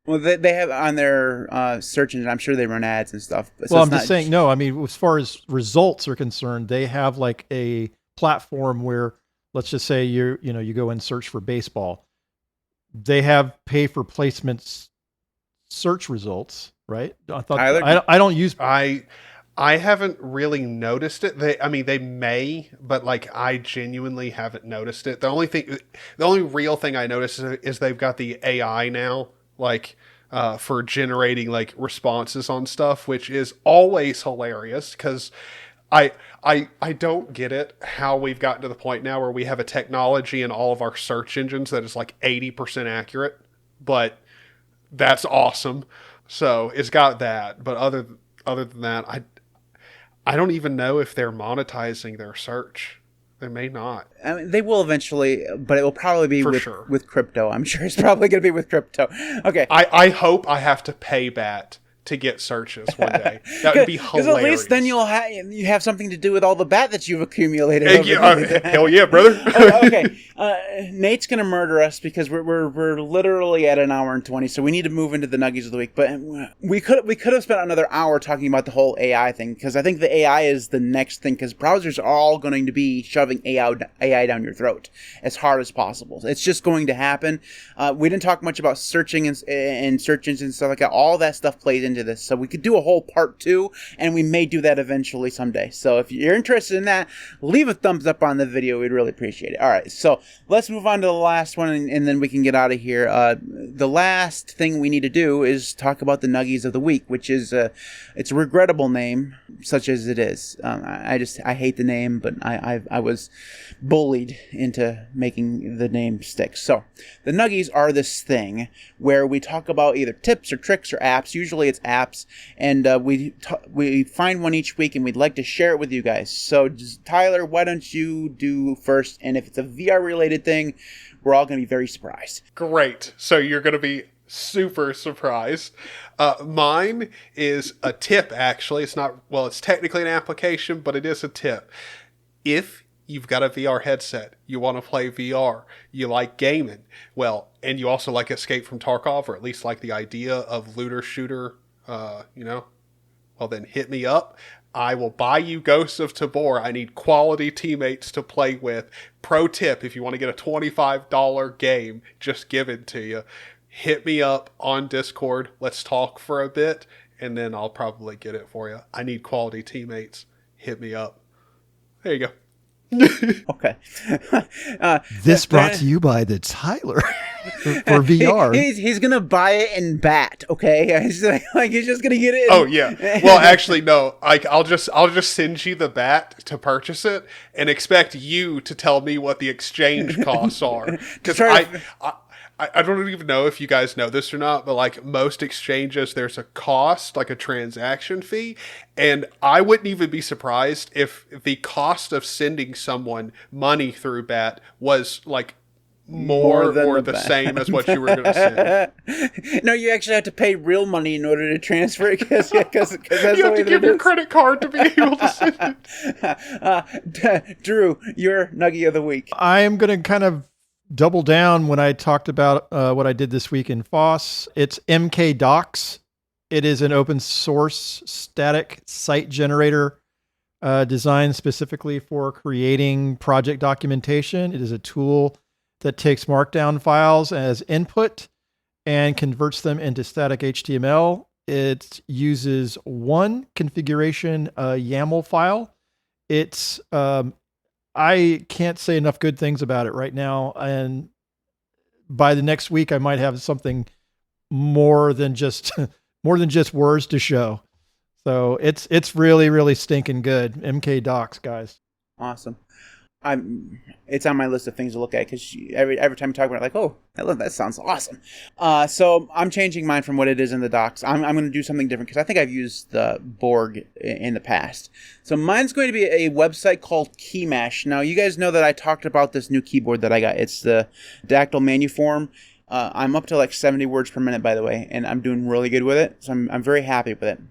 Well, they have on their search engine. I'm sure they run ads and stuff. So well, I'm just saying, no, I mean, as far as results are concerned, they have a platform where, let's just say you go and search for baseball. They have pay for placements search results, right? I thought I don't use. I haven't really noticed it. They may, but I genuinely haven't noticed it. The only real thing I noticed is they've got the AI now. For generating responses on stuff, which is always hilarious, because I don't get it how we've gotten to the point now where we have a technology in all of our search engines that is 80% accurate, but that's awesome. So it's got that, but other than that, I don't even know if they're monetizing their search. They may not. I mean, they will eventually, but it will probably be with crypto. I'm sure it's probably going to be with crypto. Okay. I hope I have to pay BAT to get searches one day. That would be hilarious. Because at least then you have something to do with all the BAT that you've accumulated. Hell yeah, brother. Okay. Nate's going to murder us because we're literally at an hour and 20, so we need to move into the nuggies of the week. But we could have spent another hour talking about the whole AI thing, because I think the AI is the next thing, because browsers are all going to be shoving AI down your throat as hard as possible. It's just going to happen. We didn't talk much about searching and search engines and stuff like that. All that stuff plays into this, so we could do a whole part 2, and we may do that eventually someday. So if you're interested in that, leave a thumbs up on the video. We'd really appreciate it. All right, so let's move on to the last one, and then we can get out of here. The last thing we need to do is talk about the nuggies of the week, which is it's a regrettable name, such as it is. I hate the name, but I was bullied into making the name stick. So the nuggies are this thing where we talk about either tips or tricks or apps. Usually it's guys apps, and we find one each week, and we'd like to share it with you guys. So, Tyler, why don't you do first? And if it's a VR related thing, we're all going to be very surprised. Great. So you're going to be super surprised. Mine is a tip, actually. It's technically an application, but it is a tip. If you've got a VR headset, you want to play VR, you like gaming, and you also like Escape from Tarkov, or at least like the idea of looter shooter, then hit me up. I will buy you Ghosts of Tabor. I need quality teammates to play with. Pro tip, if you want to get a $25 game, just give it to you. Hit me up on Discord. Let's talk for a bit, and then I'll probably get it for you. I need quality teammates. Hit me up. There you go. Okay. This brought to you by the Tyler for VR. He's gonna buy it in BAT. Okay, he's just gonna get it. Oh yeah. Well, actually, no. I'll just send you the bat to purchase it, and expect you to tell me what the exchange costs are. Because I don't even know if you guys know this or not, but like most exchanges, there's a cost, like a transaction fee. And I wouldn't even be surprised if the cost of sending someone money through BAT was like more or the same as what you were going to send. No, you actually have to pay real money in order to transfer it because that's you have to give your credit card to be able to send it. Drew, your Nuggie of the week. I am going to kind of double down when I talked about what I did this week in FOSS. It's MK Docs. It is an open source static site generator designed specifically for creating project documentation. It is a tool that takes markdown files as input and converts them into static HTML. It uses one configuration YAML file. It's I can't say enough good things about it right now. And by the next week, I might have something more than just words to show. So it's really, really stinking good. MK Docs, guys. Awesome. It's on my list of things to look at because every time you talk about it, like, oh, that sounds awesome. So I'm changing mine from what it is in the docs. I'm going to do something different because I think I've used the Borg in the past. So mine's going to be a website called Keymash. Now, you guys know that I talked about this new keyboard that I got. It's the Dactyl Manuform. I'm up to like 70 words per minute, by the way, and I'm doing really good with it. So I'm very happy with it.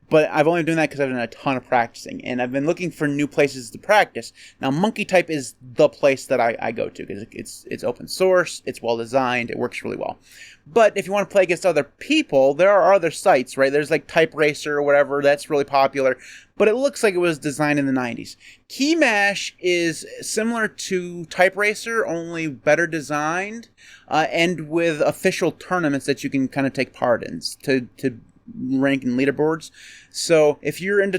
But I've only done that because I've done a ton of practicing, and I've been looking for new places to practice. Now, Monkey Type is the place that I go to because it's open source, it's well designed, it works really well. But if you want to play against other people, there are other sites, right? There's like Type Racer or whatever, that's really popular, but it looks like it was designed in the 90s. Keymash is similar to Type Racer, only better designed, and with official tournaments that you can kind of take part in to rank in leaderboards. So if you're into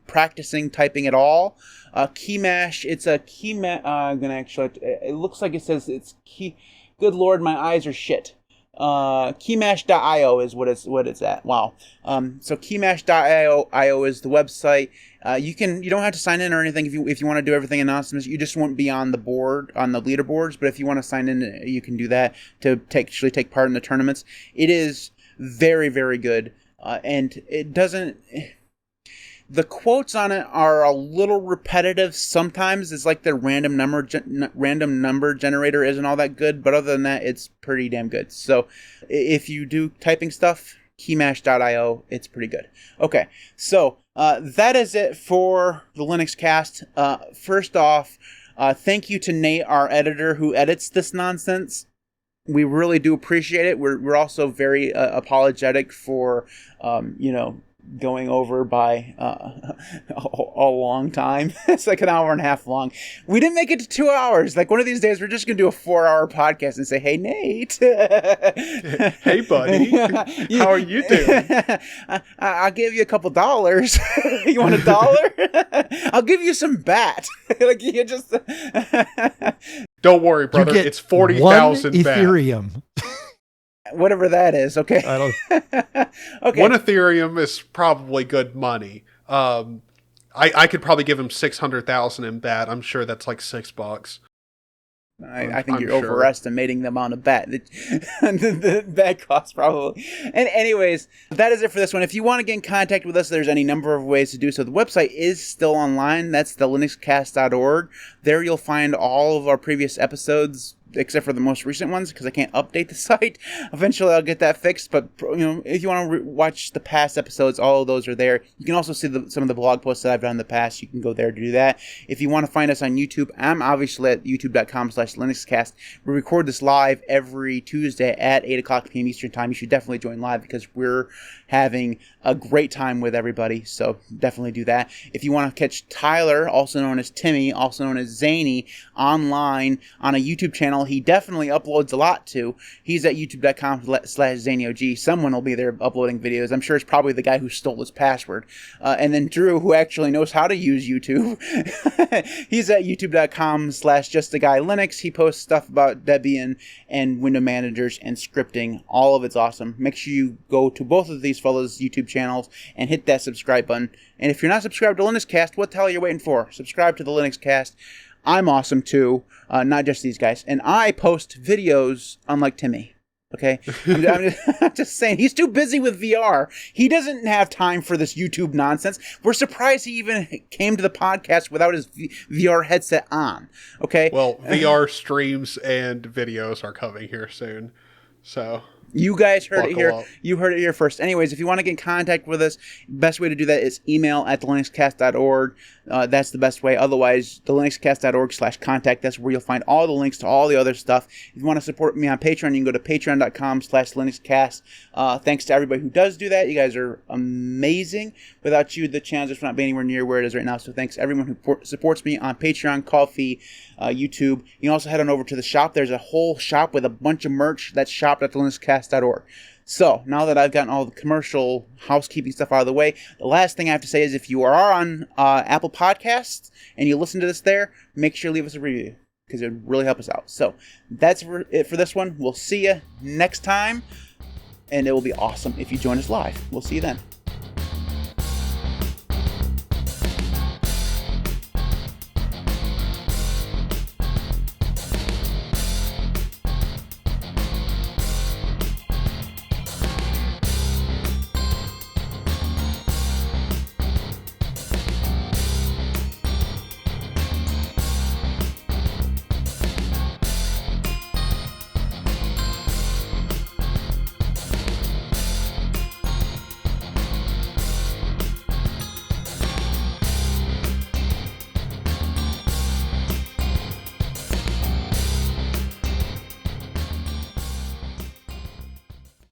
practicing typing at all, Keymash, it's a I'm gonna actually, it looks like it says it's key. Good Lord, my eyes are shit. Keymash.io is what it's at. Wow. So Keymash.io is the website. You don't have to sign in or anything if you want to do everything anonymous. You just won't be on the board, on the leaderboards. But if you want to sign in, you can do that to actually take part in the tournaments. It is very, very good. And it doesn't... The quotes on it are a little repetitive sometimes. It's like the random number generator isn't all that good. But other than that, it's pretty damn good. So if you do typing stuff, Keymash.io, it's pretty good. Okay, so that is it for the Linux Cast. First off, thank you to Nate, our editor, who edits this nonsense. We really do appreciate it. We're also very apologetic for, going over by a long time. It's like an hour and a half long. We didn't make it to 2 hours. Like one of these days, we're just going to do a 4-hour podcast and say, hey, Nate. Hey, buddy. How are you doing? I'll give you a couple dollars. You want $1? I'll give you some bat. Like you just... Don't worry, brother. It's 40,000 Ethereum. Whatever that is, okay? I don't... Okay. One Ethereum is probably good money. I could probably give him 600,000 in BAT. I'm sure that's like $6. I think I'm you're sure. overestimating the amount of the bag cost probably. And anyways, that is it for this one. If you want to get in contact with us, there's any number of ways to do so. The website is still online. That's thelinuxcast.org. There you'll find all of our previous episodes, except for the most recent ones, because I can't update the site. Eventually I'll get that fixed, but if you want to watch the past episodes, all of those are there. You can also see some of the blog posts that I've done in the past. You can go there to do that. If you want to find us on YouTube, I'm obviously at youtube.com/LinuxCast. We record this live every Tuesday at 8 o'clock p.m. Eastern Time. You should definitely join live because we're having a great time with everybody, so definitely do that. If you want to catch Tyler, also known as Timmy, also known as Zany, online on a YouTube channel he definitely uploads a lot to, he's at youtube.com/ZanyOG. Someone will be there uploading videos. I'm sure it's probably the guy who stole his password. And then Drew, who actually knows how to use YouTube, he's at youtube.com/JustAGuyLinux. He posts stuff about Debian and window managers and scripting. All of it's awesome. Make sure you go to both of these fellas' YouTube channels and hit that subscribe button. And if you're not subscribed to LinuxCast, what the hell are you waiting for? Subscribe to the LinuxCast. I'm awesome too, not just these guys. And I post videos unlike Timmy. Okay? I'm just saying, he's too busy with VR. He doesn't have time for this YouTube nonsense. We're surprised he even came to the podcast without his VR headset on. Okay? Well, VR streams and videos are coming here soon. So you guys heard it here. up. You heard it here first. Anyways, if you want to get in contact with us, best way to do that is email at thelinuxcast.org. That's the best way. Otherwise, thelinuxcast.org/contact. That's where you'll find all the links to all the other stuff. If you want to support me on Patreon, you can go to patreon.com/linuxcast. Thanks to everybody who does do that. You guys are amazing. Without you, the channel just would not be anywhere near where it is right now. So thanks to everyone who supports me on Patreon, Ko-fi, YouTube. You can also head on over to the shop. There's a whole shop with a bunch of merch. That's shop.thelinuxcast.org. So, now that I've gotten all the commercial housekeeping stuff out of the way, the last thing I have to say is if you are on Apple Podcasts and you listen to this there, make sure you leave us a review because it would really help us out. So, that's it for this one. We'll see you next time, and it will be awesome if you join us live. We'll see you then.